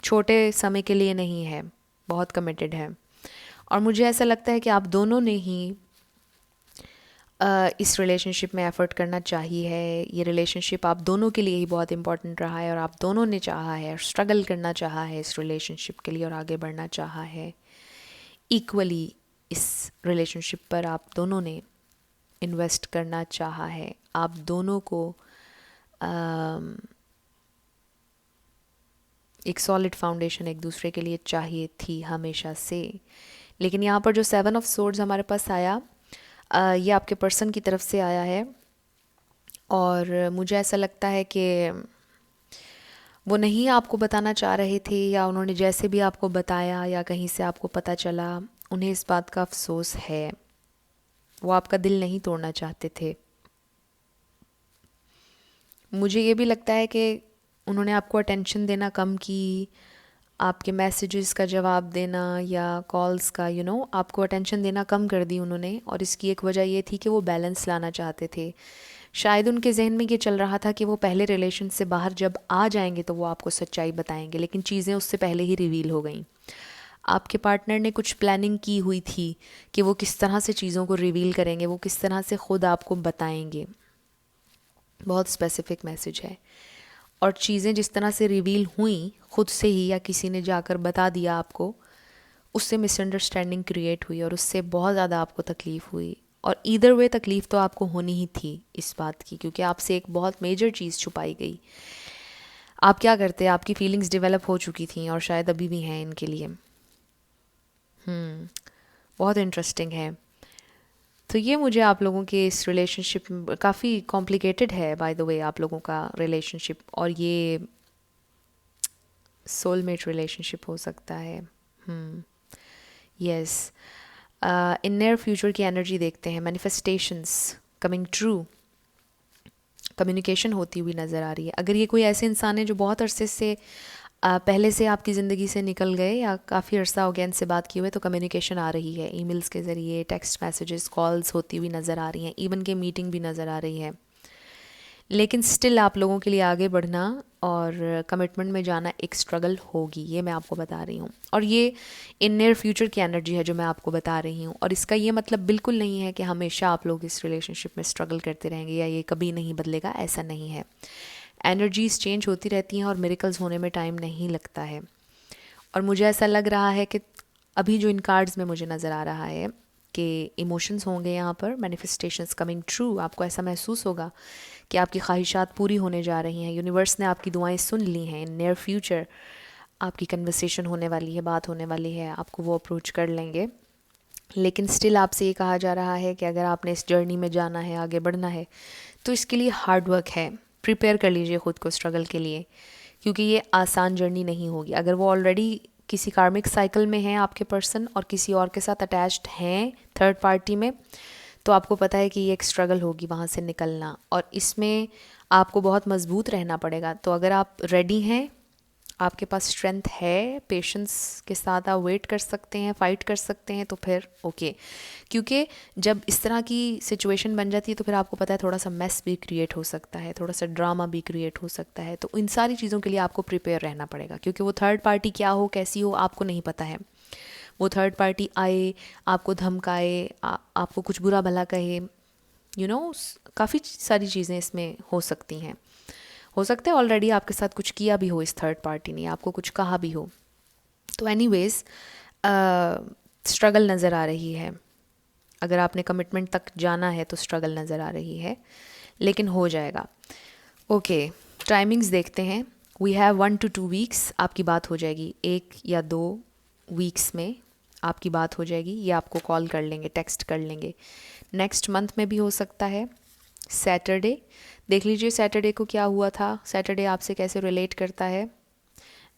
Speaker 1: छोटे समय के लिए नहीं है, बहुत कमिटेड है। और मुझे ऐसा लगता है कि आप दोनों ने ही इस रिलेशनशिप में एफ़र्ट करना चाहिए है। ये रिलेशनशिप आप दोनों के लिए ही बहुत इम्पॉर्टेंट रहा है और आप दोनों ने चाहा है, स्ट्रगल करना चाहा है इस रिलेशनशिप के लिए और आगे बढ़ना चाहा है। इक्वली इस रिलेशनशिप पर आप दोनों ने इन्वेस्ट करना चाहा है। आप दोनों को एक सॉलिड फाउंडेशन एक दूसरे के लिए चाहिए थी हमेशा से। लेकिन यहाँ पर जो 7 ऑफ सोर्ड्स हमारे पास आया, ये आपके पर्सन की तरफ से आया है। और मुझे ऐसा लगता है कि वो नहीं आपको बताना चाह रहे थे, या उन्होंने जैसे भी आपको बताया या कहीं से आपको पता चला, उन्हें इस बात का अफसोस है। वो आपका दिल नहीं तोड़ना चाहते थे। मुझे ये भी लगता है कि उन्होंने आपको अटेंशन देना कम की, आपके मैसेजेस का जवाब देना या कॉल्स का आपको अटेंशन देना कम कर दी उन्होंने। और इसकी एक वजह ये थी कि वो बैलेंस लाना चाहते थे। शायद उनके जहन में ये चल रहा था कि वो पहले रिलेशन से बाहर जब आ जाएंगे तो वो आपको सच्चाई बताएंगे, लेकिन चीज़ें उससे पहले ही रिवील हो गई। आपके पार्टनर ने कुछ प्लानिंग की हुई थी कि वो किस तरह से चीज़ों को रिवील करेंगे, वो किस तरह से ख़ुद आपको बताएंगे। बहुत स्पेसिफिक मैसेज है। और चीज़ें जिस तरह से रिवील हुई खुद से ही या किसी ने जाकर बता दिया आपको, उससे मिसअंडरस्टैंडिंग क्रिएट हुई और उससे बहुत ज़्यादा आपको तकलीफ़ हुई। और ईदर वे तकलीफ़ तो आपको होनी ही थी इस बात की, क्योंकि आपसे एक बहुत मेजर चीज़ छुपाई गई। आप क्या करते, आपकी फीलिंग्स डेवलप हो चुकी थी और शायद अभी भी हैं इनके लिए। बहुत इंटरेस्टिंग है। तो ये मुझे आप लोगों के इस रिलेशनशिप काफ़ी कॉम्प्लिकेटेड है बाय द वे आप लोगों का रिलेशनशिप, और ये सोलमेट रिलेशनशिप हो सकता है। यस, इन नियर फ्यूचर की एनर्जी देखते हैं, मैनिफेस्टेशंस कमिंग ट्रू, कम्युनिकेशन होती हुई नज़र आ रही है। अगर ये कोई ऐसे इंसान है जो बहुत अरसे से पहले से आपकी ज़िंदगी से निकल गए या काफ़ी अर्सा हो गया इनसे बात किए हुए, तो कम्युनिकेशन आ रही है, ईमेल्स के ज़रिए, टेक्स्ट मैसेजेस, कॉल्स होती हुई नज़र आ रही हैं, इवन के मीटिंग भी नज़र आ रही है। लेकिन स्टिल आप लोगों के लिए आगे बढ़ना और कमिटमेंट में जाना एक स्ट्रगल होगी, ये मैं आपको बता रही हूँ। और ये इन नियर फ्यूचर की एनर्जी है जो मैं आपको बता रही हूँ। और इसका ये मतलब बिल्कुल नहीं है कि हमेशा आप लोग इस रिलेशनशिप में स्ट्रगल करते रहेंगे या ये कभी नहीं बदलेगा, ऐसा नहीं है। एनर्जीज़ चेंज होती रहती हैं और मिरेकल्स होने में टाइम नहीं लगता है। और मुझे ऐसा लग रहा है कि अभी जो इन कार्ड्स में मुझे नज़र आ रहा है कि इमोशंस होंगे यहाँ पर, मैनिफेस्टेशंस कमिंग ट्रू। आपको ऐसा महसूस होगा कि आपकी ख्वाहिशात पूरी होने जा रही हैं, यूनिवर्स ने आपकी दुआएं सुन ली हैं। इन नियर फ्यूचर आपकी कन्वर्सेशन होने वाली है, बात होने वाली है, आपको वो अप्रोच कर लेंगे। लेकिन स्टिल आपसे ये कहा जा रहा है कि अगर आपने इस जर्नी में जाना है, आगे बढ़ना है, तो इसके लिए हार्ड वर्क है। प्रिपेयर कर लीजिए ख़ुद को स्ट्रगल के लिए, क्योंकि ये आसान जर्नी नहीं होगी। अगर वो ऑलरेडी किसी कार्मिक साइकिल में हैं आपके पर्सन और किसी और के साथ अटैच्ड हैं थर्ड पार्टी में, तो आपको पता है कि ये एक स्ट्रगल होगी वहाँ से निकलना, और इसमें आपको बहुत मजबूत रहना पड़ेगा। तो अगर आप रेडी हैं, आपके पास स्ट्रेंथ है, पेशेंस के साथ आप वेट कर सकते हैं, फाइट कर सकते हैं, तो फिर ओके। क्योंकि जब इस तरह की सिचुएशन बन जाती है तो फिर आपको पता है थोड़ा सा मेस भी क्रिएट हो सकता है, थोड़ा सा ड्रामा भी क्रिएट हो सकता है। तो इन सारी चीज़ों के लिए आपको प्रिपेयर रहना पड़ेगा, क्योंकि वो थर्ड पार्टी क्या हो, कैसी हो, आपको नहीं पता है। वो थर्ड पार्टी आए, आपको धमकाए, आपको कुछ बुरा भला कहे, काफ़ी सारी चीज़ें इसमें हो सकती हैं। हो सकता है ऑलरेडी आपके साथ कुछ किया भी हो इस थर्ड पार्टी ने, आपको कुछ कहा भी हो। तो एनीवेज स्ट्रगल नज़र आ रही है। अगर आपने कमिटमेंट तक जाना है तो स्ट्रगल नज़र आ रही है, लेकिन हो जाएगा। ओके, टाइमिंग्स देखते हैं। वी हैव 1 to 2 वीक्स, आपकी बात हो जाएगी। 1 या 2 वीक्स में आपकी बात हो जाएगी, या आपको कॉल कर लेंगे, टेक्स्ट कर लेंगे। नेक्स्ट मंथ में भी हो सकता है। सैटरडे देख लीजिए, सैटरडे को क्या हुआ था, सैटरडे आपसे कैसे रिलेट करता है।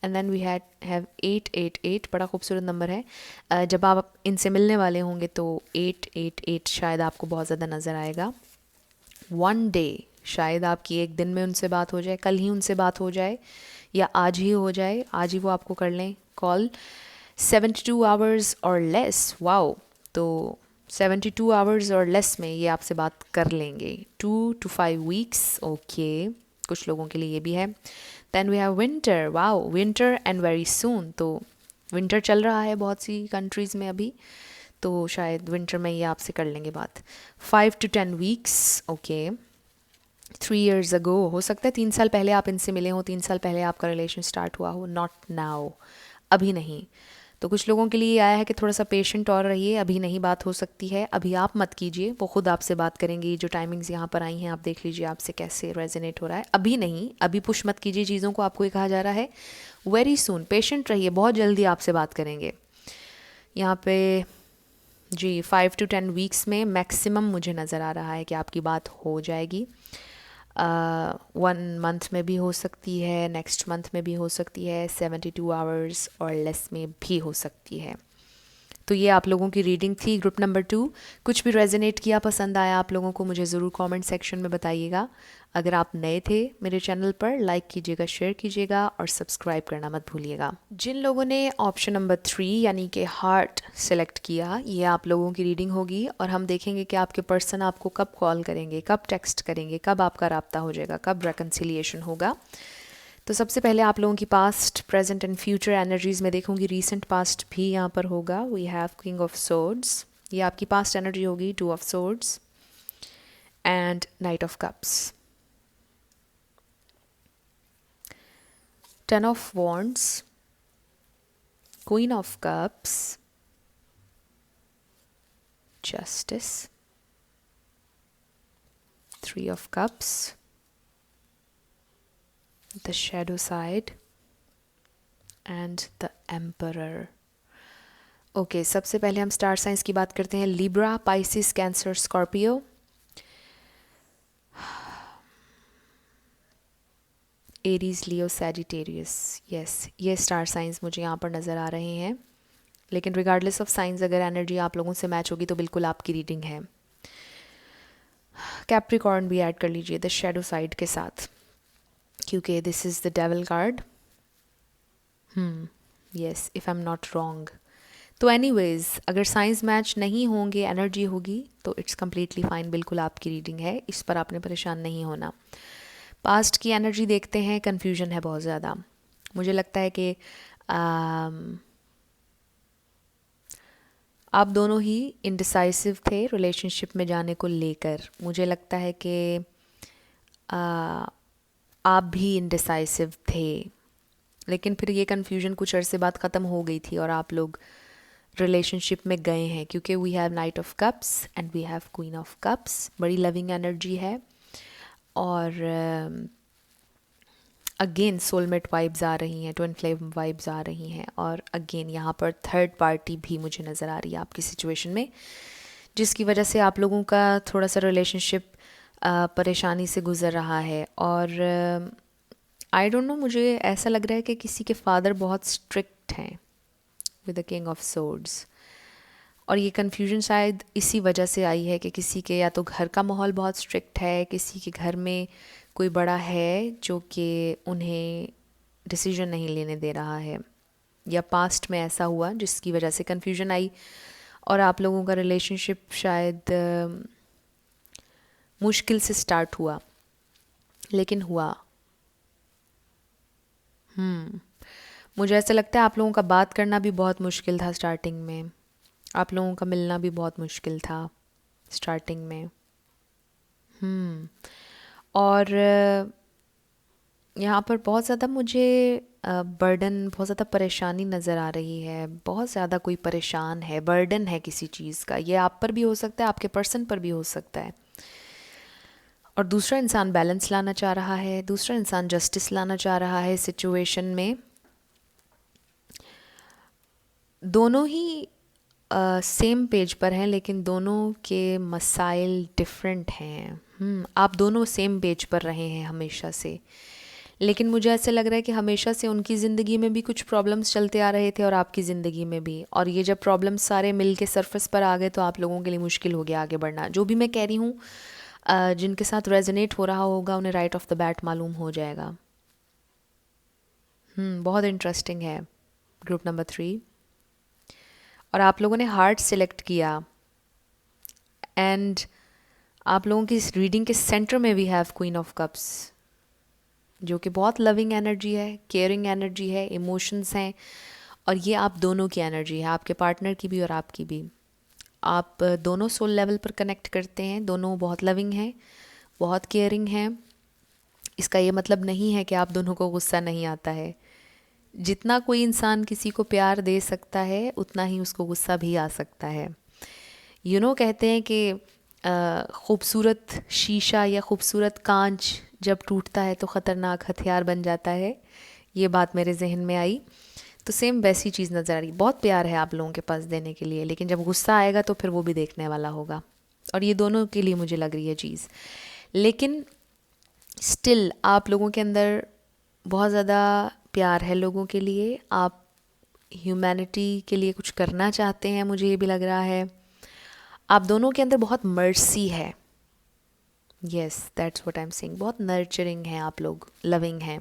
Speaker 1: एंड देन वी हैव 888, बड़ा खूबसूरत नंबर है। जब आप इनसे मिलने वाले होंगे तो 888 शायद आपको बहुत ज़्यादा नज़र आएगा। 1 डे, शायद आपकी एक दिन में उनसे बात हो जाए, कल ही उनसे बात हो जाए, या आज ही हो जाए, आज ही वो आपको कर लें कॉल। 72 आवर्स और लेस, वाओ। तो 72 आवर्स और लेस में ये आपसे बात कर लेंगे। 2 to 5 वीक्स, ओके, कुछ लोगों के लिए ये भी है। Then we have winter, wow, winter and very soon. तो विंटर चल रहा है बहुत सी कंट्रीज़ में अभी, तो शायद विंटर में ये आपसे कर लेंगे बात। 5 to 10 weeks, okay. 3 years ago, हो सकता है 3 साल पहले आप इनसे मिले हो, 3 साल पहले आपका रिलेशन स्टार्ट हुआ हो, नॉट नाउ, अभी नहीं। तो कुछ लोगों के लिए आया है कि थोड़ा सा पेशेंट और रहिए, अभी नहीं बात हो सकती है, अभी आप मत कीजिए, वो खुद आपसे बात करेंगी। जो टाइमिंग्स यहाँ पर आई हैं आप देख लीजिए आपसे कैसे रेजोनेट हो रहा है। अभी नहीं, अभी पुश मत कीजिए चीज़ों को, आपको ये कहा जा रहा है। वेरी सून, पेशेंट रहिए, बहुत जल्दी आपसे बात करेंगे। यहाँ पे जी 5 to 10 वीक्स में मैक्सिमम मुझे नज़र आ रहा है कि आपकी बात हो जाएगी। 1 मंथ में भी हो सकती है, नेक्स्ट मंथ में भी हो सकती है, 72 आवर्स और लेस में भी हो सकती है। तो ये आप लोगों की रीडिंग थी ग्रुप नंबर 2। कुछ भी रेजोनेट किया, पसंद आया आप लोगों को, मुझे ज़रूर कमेंट सेक्शन में बताइएगा। अगर आप नए थे मेरे चैनल पर, लाइक कीजिएगा, शेयर कीजिएगा और सब्सक्राइब करना मत भूलिएगा। जिन लोगों ने ऑप्शन नंबर 3 यानी कि हार्ट सेलेक्ट किया, ये आप लोगों की रीडिंग होगी और हम देखेंगे कि आपके पर्सन आपको कब कॉल करेंगे, कब टेक्स्ट करेंगे, कब आपका राब्ता हो जाएगा, कब रेकन्सिलिएशन होगा। तो सबसे पहले आप लोगों की past, present and future energies में देखूंगी। रीसेंट पास्ट भी यहाँ पर होगा। We have king of swords, ये आपकी पास्ट एनर्जी होगी। 2 of swords and knight of cups. 10 of wands, queen of cups, justice, 3 of cups, the shadow side and the emperor। Okay, सबसे पहले हम स्टार साइंस की बात करते हैं। Libra, Pisces, Cancer, Scorpio. Aries, Leo, Sagittarius. Yes, ये star science मुझे यहाँ पर नज़र आ रहे हैं, लेकिन रिगार्डलेस ऑफ साइंस अगर एनर्जी आप लोगों से मैच होगी तो बिल्कुल आपकी रीडिंग है। कैप्रिकॉर्न भी ऐड कर लीजिए द शैडो साइड के साथ, क्योंकि this is the devil card. Yes, if I am not wrong. तो एनीवेज, अगर साइंस मैच नहीं होंगे, एनर्जी होगी, तो इट्स कम्प्लीटली फाइन, बिल्कुल आपकी रीडिंग है, इस पर आपने परेशान नहीं होना। पास्ट की एनर्जी देखते हैं, कन्फ्यूजन है बहुत ज़्यादा। मुझे लगता है कि आप दोनों ही इंडिसाइसिव थे रिलेशनशिप में जाने को लेकर। मुझे लगता है कि आप भी इंडिसाइसिव थे, लेकिन फिर ये कन्फ्यूजन कुछ अरसे बाद ख़त्म हो गई थी और आप लोग रिलेशनशिप में गए हैं, क्योंकि we have knight of cups and we have queen of cups. बड़ी लविंग एनर्जी है और अगेन सोलमेट वाइब्स आ रही हैं, ट्विन फ्लेम वाइब्स आ रही हैं, और अगेन यहाँ पर थर्ड पार्टी भी मुझे नज़र आ रही है आपकी सिचुएशन में, जिसकी वजह से आप लोगों का थोड़ा सा रिलेशनशिप परेशानी से गुज़र रहा है। और आई डोंट नो, मुझे ऐसा लग रहा है कि किसी के फादर बहुत स्ट्रिक्ट हैं with the king of swords, और ये कन्फ्यूजन शायद इसी वजह से आई है कि किसी के या तो घर का माहौल बहुत स्ट्रिक्ट है, किसी के घर में कोई बड़ा है जो कि उन्हें डिसीजन नहीं लेने दे रहा है, या पास्ट में ऐसा हुआ जिसकी वजह से कन्फ्यूजन आई और आप लोगों का रिलेशनशिप शायद मुश्किल से स्टार्ट हुआ, लेकिन हुआ। मुझे ऐसा लगता है आप लोगों का बात करना भी बहुत मुश्किल था स्टार्टिंग में, आप लोगों का मिलना भी बहुत मुश्किल था स्टार्टिंग में। और यहाँ पर बहुत ज़्यादा मुझे बर्डन, बहुत ज़्यादा परेशानी नज़र आ रही है, बहुत ज़्यादा कोई परेशान है, बर्डन है किसी चीज़ का। ये आप पर भी हो सकता है, आपके पर्सन पर भी हो सकता है। और दूसरा इंसान बैलेंस लाना चाह रहा है, दूसरा इंसान जस्टिस लाना चाह रहा है सिचुएशन में। दोनों ही सेम पेज पर हैं, लेकिन दोनों के मसाइल डिफरेंट हैं। आप दोनों सेम पेज पर रहे हैं हमेशा से, लेकिन मुझे ऐसे लग रहा है कि हमेशा से उनकी ज़िंदगी में भी कुछ प्रॉब्लम्स चलते आ रहे थे और आपकी ज़िंदगी में भी, और ये जब प्रॉब्लम्स सारे मिल के सरफेस पर आ गए तो आप लोगों के लिए मुश्किल हो गया आगे बढ़ना। जो भी मैं कह रही हूँ, जिनके साथ रेजोनेट हो रहा होगा उन्हें राइट ऑफ द बैट मालूम हो जाएगा। बहुत इंटरेस्टिंग है ग्रुप नंबर 3। और आप लोगों ने हार्ट सिलेक्ट किया, एंड आप लोगों की इस रीडिंग के सेंटर में we have queen of cups, जो कि बहुत लविंग एनर्जी है, केयरिंग एनर्जी है, इमोशंस हैं, और ये आप दोनों की एनर्जी है, आपके पार्टनर की भी और आपकी भी। आप दोनों सोल लेवल पर कनेक्ट करते हैं, दोनों बहुत लविंग हैं, बहुत केयरिंग हैं। इसका ये मतलब नहीं है कि आप दोनों को गुस्सा नहीं आता है। जितना कोई इंसान किसी को प्यार दे सकता है उतना ही उसको गुस्सा भी आ सकता है। कहते हैं कि खूबसूरत शीशा या खूबसूरत कांच जब टूटता है तो ख़तरनाक हथियार बन जाता है। ये बात मेरे जहन में आई, तो सेम वैसी चीज़ नज़र आ रही। बहुत प्यार है आप लोगों के पास देने के लिए, लेकिन जब गुस्सा आएगा तो फिर वो भी देखने वाला होगा, और ये दोनों के लिए मुझे लग रही है चीज़। लेकिन स्टिल आप लोगों के अंदर बहुत ज़्यादा प्यार है लोगों के लिए, आप ह्यूमैनिटी के लिए कुछ करना चाहते हैं, मुझे ये भी लग रहा है। आप दोनों के अंदर बहुत मर्सी है, yes that's what I am saying. बहुत नर्चरिंग हैं आप लोग, लविंग हैं।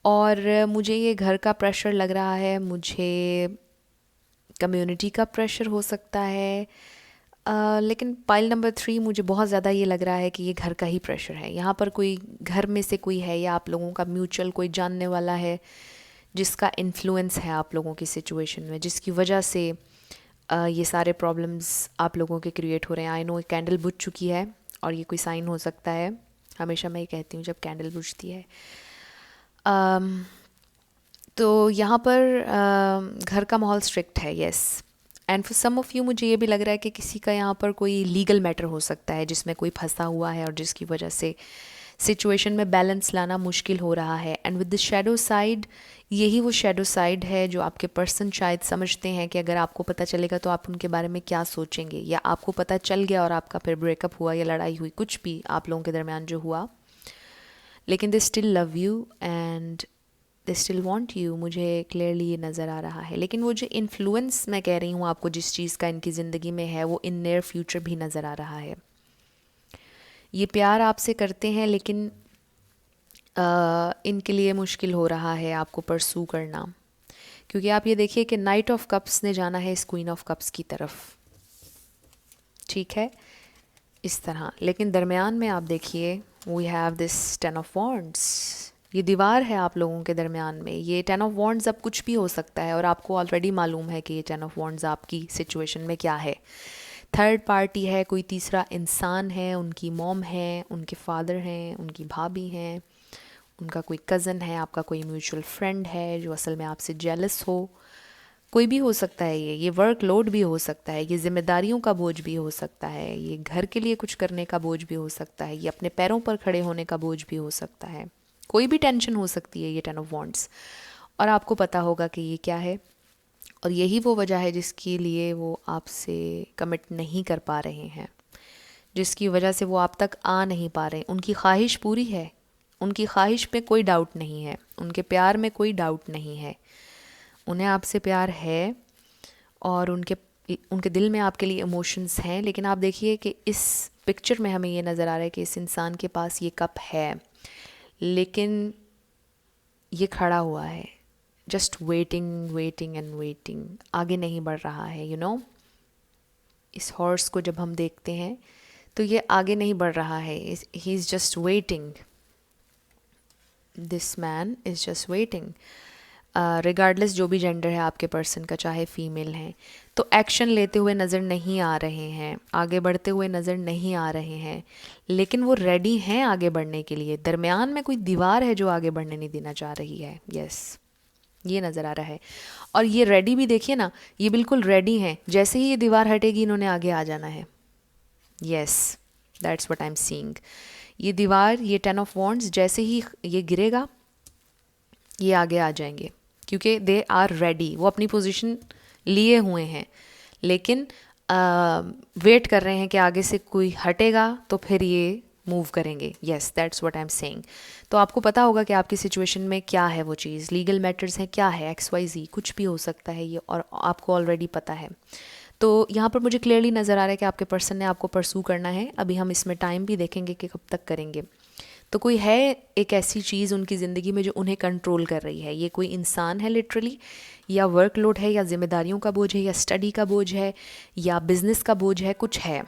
Speaker 1: और मुझे ये घर का प्रेशर लग रहा है, मुझे कम्युनिटी का प्रेशर हो सकता है, लेकिन पाइल नंबर 3 मुझे बहुत ज़्यादा ये लग रहा है कि ये घर का ही प्रेशर है। यहाँ पर कोई घर में से कोई है, या आप लोगों का म्यूचुअल कोई जानने वाला है जिसका इन्फ्लुएंस है आप लोगों की सिचुएशन में, जिसकी वजह से ये सारे प्रॉब्लम्स आप लोगों के क्रिएट हो रहे हैं। आई नो कैंडल बुझ चुकी है, और ये कोई साइन हो सकता है। हमेशा मैं ये कहती हूँ जब कैंडल बुझती है। तो यहाँ पर घर का माहौल स्ट्रिक्ट है, yes. And for some of you मुझे ये भी लग रहा है कि किसी का यहाँ पर कोई लीगल मैटर हो सकता है जिसमें कोई फंसा हुआ है, और जिसकी वजह से सिचुएशन में बैलेंस लाना मुश्किल हो रहा है। And with the shadow side, यही वो शैडो साइड है जो आपके पर्सन शायद समझते हैं कि अगर आपको पता चलेगा तो आप उनके बारे में क्या सोचेंगे, या आपको पता चल गया और आपका फिर ब्रेकअप हुआ या लड़ाई हुई, कुछ भी आप लोगों के दरमियान जो हुआ, लेकिन they still love you and they still want you. मुझे क्लियरली ये नज़र आ रहा है। लेकिन वो जो इन्फ्लुएंस मैं कह रही हूँ आपको जिस चीज़ का इनकी ज़िंदगी में है, वो इन नियर फ्यूचर भी नज़र आ रहा है। ये प्यार आपसे करते हैं, लेकिन इनके लिए मुश्किल हो रहा है आपको परसू करना, क्योंकि आप ये देखिए कि नाइट ऑफ कप्स ने जाना है इस क्वीन ऑफ कप्स की तरफ, ठीक है, इस तरह। लेकिन दरमियान में आप देखिए we have this 10 of wands. ये दीवार है आप लोगों के दरमियान में। ये 10 ऑफ वॉन्ड्स अब कुछ भी हो सकता है, और आपको ऑलरेडी मालूम है कि ये 10 ऑफ वॉन्ड्स आपकी सिचुएशन में क्या है। थर्ड पार्टी है, कोई तीसरा इंसान है, उनकी मॉम है, उनके फादर हैं, उनकी भाभी हैं, उनका कोई कज़न है, आपका कोई म्यूचुअल फ्रेंड है जो असल में आपसे जेलस हो। कोई भी हो सकता है, ये वर्क लोड भी हो सकता है, ये जिम्मेदारियों का बोझ भी हो सकता है, ये घर के लिए कुछ करने का बोझ भी हो सकता है, ये अपने पैरों पर खड़े होने का बोझ भी हो सकता है। कोई भी टेंशन हो सकती है ये 10 ऑफ वॉन्ड्स, और आपको पता होगा कि ये क्या है, और यही वो वजह है जिसके लिए वो आपसे कमिट नहीं कर पा रहे हैं, जिसकी वजह से वो आप तक आ नहीं पा रहे। उनकी ख्वाहिश पूरी है, उनकी ख्वाहिश पे कोई डाउट नहीं है, उनके प्यार में कोई डाउट नहीं है, उन्हें आपसे प्यार है, और उनके दिल में आपके लिए इमोशंस हैं। लेकिन आप देखिए कि इस पिक्चर में हमें ये नज़र आ रहा है कि इस इंसान के पास ये कप है, लेकिन ये खड़ा हुआ है, just waiting waiting and waiting, आगे नहीं बढ़ रहा है, यू नो। इस हॉर्स को जब हम देखते हैं तो ये आगे नहीं बढ़ रहा है, he is just waiting, this man is just waiting. Regardless जो भी जेंडर है आपके पर्सन का, चाहे फीमेल हैं, तो एक्शन लेते हुए नज़र नहीं आ रहे हैं, आगे बढ़ते हुए नज़र नहीं आ रहे हैं, लेकिन वो रेडी हैं आगे बढ़ने के लिए। दरमियान में कोई दीवार है जो आगे बढ़ने नहीं देना चाह रही है, यस, ये नज़र आ रहा है। और ये रेडी भी देखिए ना, ये बिल्कुल रेडी हैं, जैसे ही ये दीवार हटेगी इन्होंने आगे आ जाना है, yes, that's what I am seeing. ये दीवार, ये 10 ऑफ वॉन्ड्स, जैसे ही ये गिरेगा ये आगे आ जाएंगे, क्योंकि दे आर रेडी, वो अपनी पोजीशन लिए हुए हैं, लेकिन वेट कर रहे हैं कि आगे से कोई हटेगा तो फिर ये मूव करेंगे, yes, that's what I am saying. तो आपको पता होगा कि आपकी सिचुएशन में क्या है वो चीज़, लीगल मैटर्स हैं, क्या है, XYZ कुछ भी हो सकता है ये, और आपको ऑलरेडी पता है। तो यहाँ पर मुझे क्लियरली नज़र आ रहा है कि आपके पर्सन ने आपको परसू करना है। अभी हम इसमें टाइम भी देखेंगे कि कब तक करेंगे। तो कोई है एक ऐसी चीज़ उनकी ज़िंदगी में जो उन्हें कंट्रोल कर रही है। ये कोई इंसान है लिटरली, या वर्कलोड है, या जिम्मेदारियों का बोझ है, या स्टडी का बोझ है, या बिज़नेस का बोझ है, कुछ है।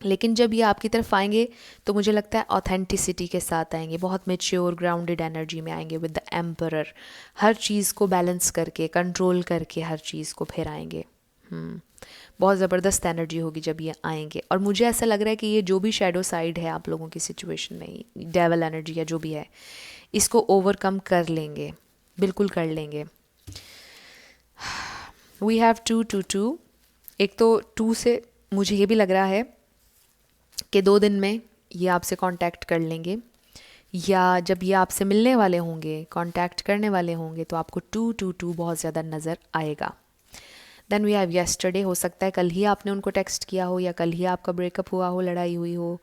Speaker 1: लेकिन जब ये आपकी तरफ आएंगे तो मुझे लगता है ऑथेंटिसिटी के साथ आएंगे, बहुत मेच्योर ग्राउंडेड एनर्जी में आएंगे, विद द एम्परर, हर चीज़ को बैलेंस करके, कंट्रोल करके हर चीज़ को फिर आएंगे। बहुत ज़बरदस्त एनर्जी होगी जब ये आएंगे। और मुझे ऐसा लग रहा है कि ये जो भी शैडो साइड है आप लोगों की सिचुएशन में, डेवल एनर्जी या जो भी है, इसको ओवरकम कर लेंगे, बिल्कुल कर लेंगे। वी हैव 2 एक तो 2 से मुझे ये भी लग रहा है कि 2 दिन में ये आपसे कांटेक्ट कर लेंगे, या जब ये आपसे मिलने वाले होंगे, कांटेक्ट करने वाले होंगे, तो आपको 2 बहुत ज़्यादा नज़र आएगा। देन वी हैव येस्टरडे, हो सकता है कल ही आपने उनको टेक्स्ट किया हो, या कल ही आपका ब्रेकअप हुआ हो, लड़ाई हुई हो,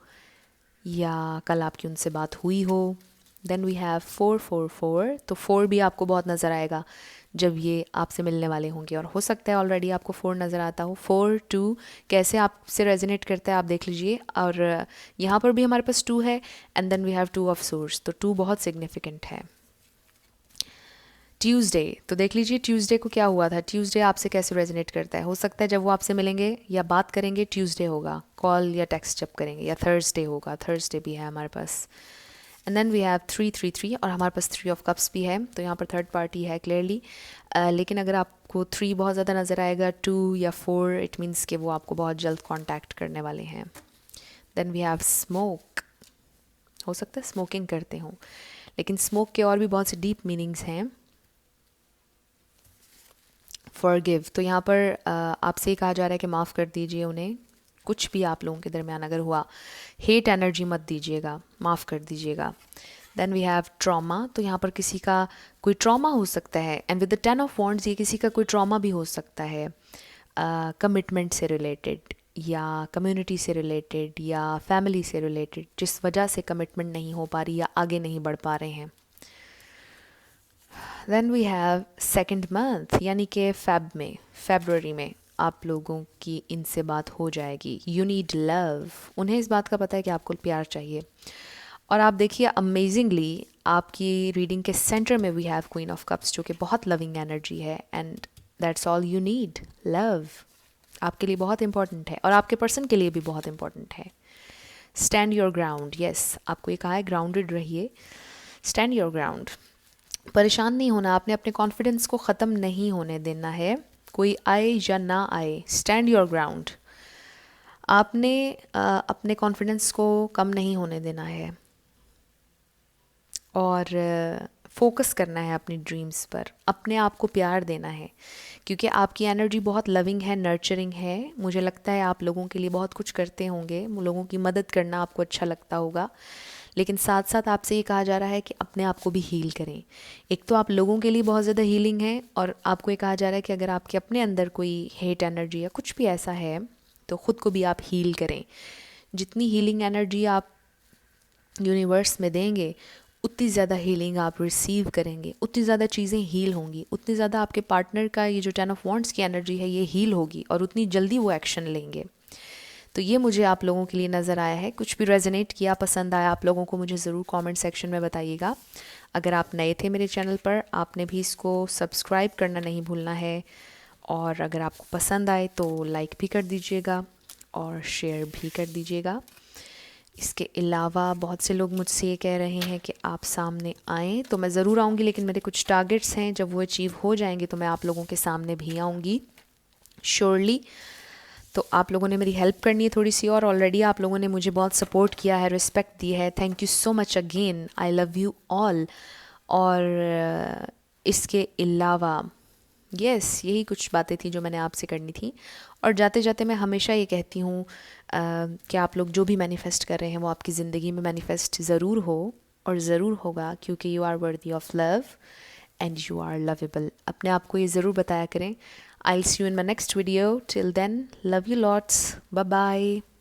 Speaker 1: या कल आपकी उनसे बात हुई हो। देन वी हैव 4, तो 4 भी आपको बहुत नज़र आएगा जब ये आपसे मिलने वाले होंगे, और हो सकता है ऑलरेडी आपको 4 नज़र आता हो। 4 कैसे आपसे रेजोनेट करता है आप देख लीजिए। और यहाँ पर भी हमारे पास 2 है, and then we have 2 of swords, तो 2 बहुत सिग्निफिकेंट है। ट्यूसडे, तो देख लीजिए ट्यूसडे को क्या हुआ था, ट्यूसडे आपसे कैसे रेजोनेट करता है। हो सकता है जब वो आपसे मिलेंगे या बात करेंगे ट्यूसडे होगा, कॉल या टेक्स्ट जब करेंगे, या थर्सडे होगा, थर्सडे भी है हमारे पास। एंड देन वी हैव 3, और हमारे पास 3 ऑफ कप्स भी है, तो यहाँ पर थर्ड पार्टी है क्लियरली। लेकिन अगर आपको 3 बहुत ज़्यादा नज़र आएगा, 2 या 4, इट मीन्स कि वो आपको बहुत जल्द कॉन्टैक्ट करने वाले हैं। देन वी हैव स्मोक, हो सकता है स्मोकिंग करते हों, लेकिन स्मोक के और भी बहुत से डीप मीनिंग्स हैं। फॉरगिव, तो यहाँ पर आपसे ये कहा जा रहा है कि माफ़ कर दीजिए उन्हें, कुछ भी आप लोगों के दरमियान अगर हुआ, हेट एनर्जी मत दीजिएगा, माफ़ कर दीजिएगा। देन वी हैव ट्रॉमा, तो यहाँ पर किसी का कोई ट्रॉमा हो सकता है, and with the 10 of wands ये किसी का कोई ट्रॉमा भी हो सकता है, कमिटमेंट से रिलेटेड, या कम्युनिटी से रिलेटेड, या फैमिली से रिलेटेड, जिस वजह से कमिटमेंट नहीं हो पा रही या आगे नहीं बढ़ पा रहे हैं। Then we have second month, यानी कि फेबररी में आप लोगों की इनसे बात हो जाएगी। यू नीड लव, उन्हें इस बात का पता है कि आपको प्यार चाहिए। और आप देखिए अमेजिंगली आपकी रीडिंग के सेंटर में we have queen of cups, जो कि बहुत लविंग एनर्जी है, and that's all you need, love आपके लिए बहुत इंपॉर्टेंट है, और आपके पर्सन के लिए भी बहुत इंपॉर्टेंट है। स्टैंड योर ग्राउंड, यस, आपको ये कहा है ग्राउंडेड रहिए, स्टैंड योर ग्राउंड, परेशान नहीं होना, आपने अपने कॉन्फिडेंस को ख़त्म नहीं होने देना है, कोई आए या ना आए, स्टैंड योर ग्राउंड। आपने अपने कॉन्फिडेंस को कम नहीं होने देना है, और फोकस करना है अपनी ड्रीम्स पर, अपने आप को प्यार देना है, क्योंकि आपकी एनर्जी बहुत लविंग है, नर्चरिंग है। मुझे लगता है आप लोगों के लिए बहुत कुछ करते होंगे, लोगों की मदद करना आपको अच्छा लगता होगा, लेकिन साथ साथ आपसे ये कहा जा रहा है कि अपने आप को भी हील करें। एक तो आप लोगों के लिए बहुत ज़्यादा हीलिंग है, और आपको ये कहा जा रहा है कि अगर आपके अपने अंदर कोई हेट एनर्जी या कुछ भी ऐसा है तो ख़ुद को भी आप हील करें। जितनी हीलिंग एनर्जी आप यूनिवर्स में देंगे उतनी ज़्यादा हीलिंग आप रिसीव करेंगे, उतनी ज़्यादा चीज़ें हील होंगी, उतनी ज़्यादा आपके पार्टनर का ये जो 10 ऑफ वॉन्ड्स की एनर्जी है ये हील होगी, और उतनी जल्दी वो एक्शन लेंगे। तो ये मुझे आप लोगों के लिए नज़र आया है। कुछ भी रेजोनेट किया, पसंद आया आप लोगों को, मुझे ज़रूर कमेंट सेक्शन में बताइएगा। अगर आप नए थे मेरे चैनल पर, आपने भी इसको सब्सक्राइब करना नहीं भूलना है, और अगर आपको पसंद आए तो लाइक भी कर दीजिएगा और शेयर भी कर दीजिएगा। इसके अलावा बहुत से लोग मुझसे ये कह रहे हैं कि आप सामने आएँ, तो मैं ज़रूर आऊँगी, लेकिन मेरे कुछ टारगेट्स हैं, जब वो अचीव हो जाएंगे तो मैं आप लोगों के सामने भी आऊँगी श्योरली। तो आप लोगों ने मेरी हेल्प करनी है थोड़ी सी, और ऑलरेडी आप लोगों ने मुझे बहुत सपोर्ट किया है, रिस्पेक्ट दी है। Thank you so much again, I love you all. और इसके अलावा यही कुछ बातें थी जो मैंने आपसे करनी थी। और जाते जाते मैं हमेशा ये कहती हूँ कि आप लोग जो भी मैनिफेस्ट कर रहे हैं वो आपकी ज़िंदगी में मैनिफेस्ट ज़रूर हो, और ज़रूर होगा, क्योंकि you are worthy of love and you are lovable. अपने आप को ये ज़रूर बताया करें। I'll see you in my next video. Till then, love you lots. Bye bye.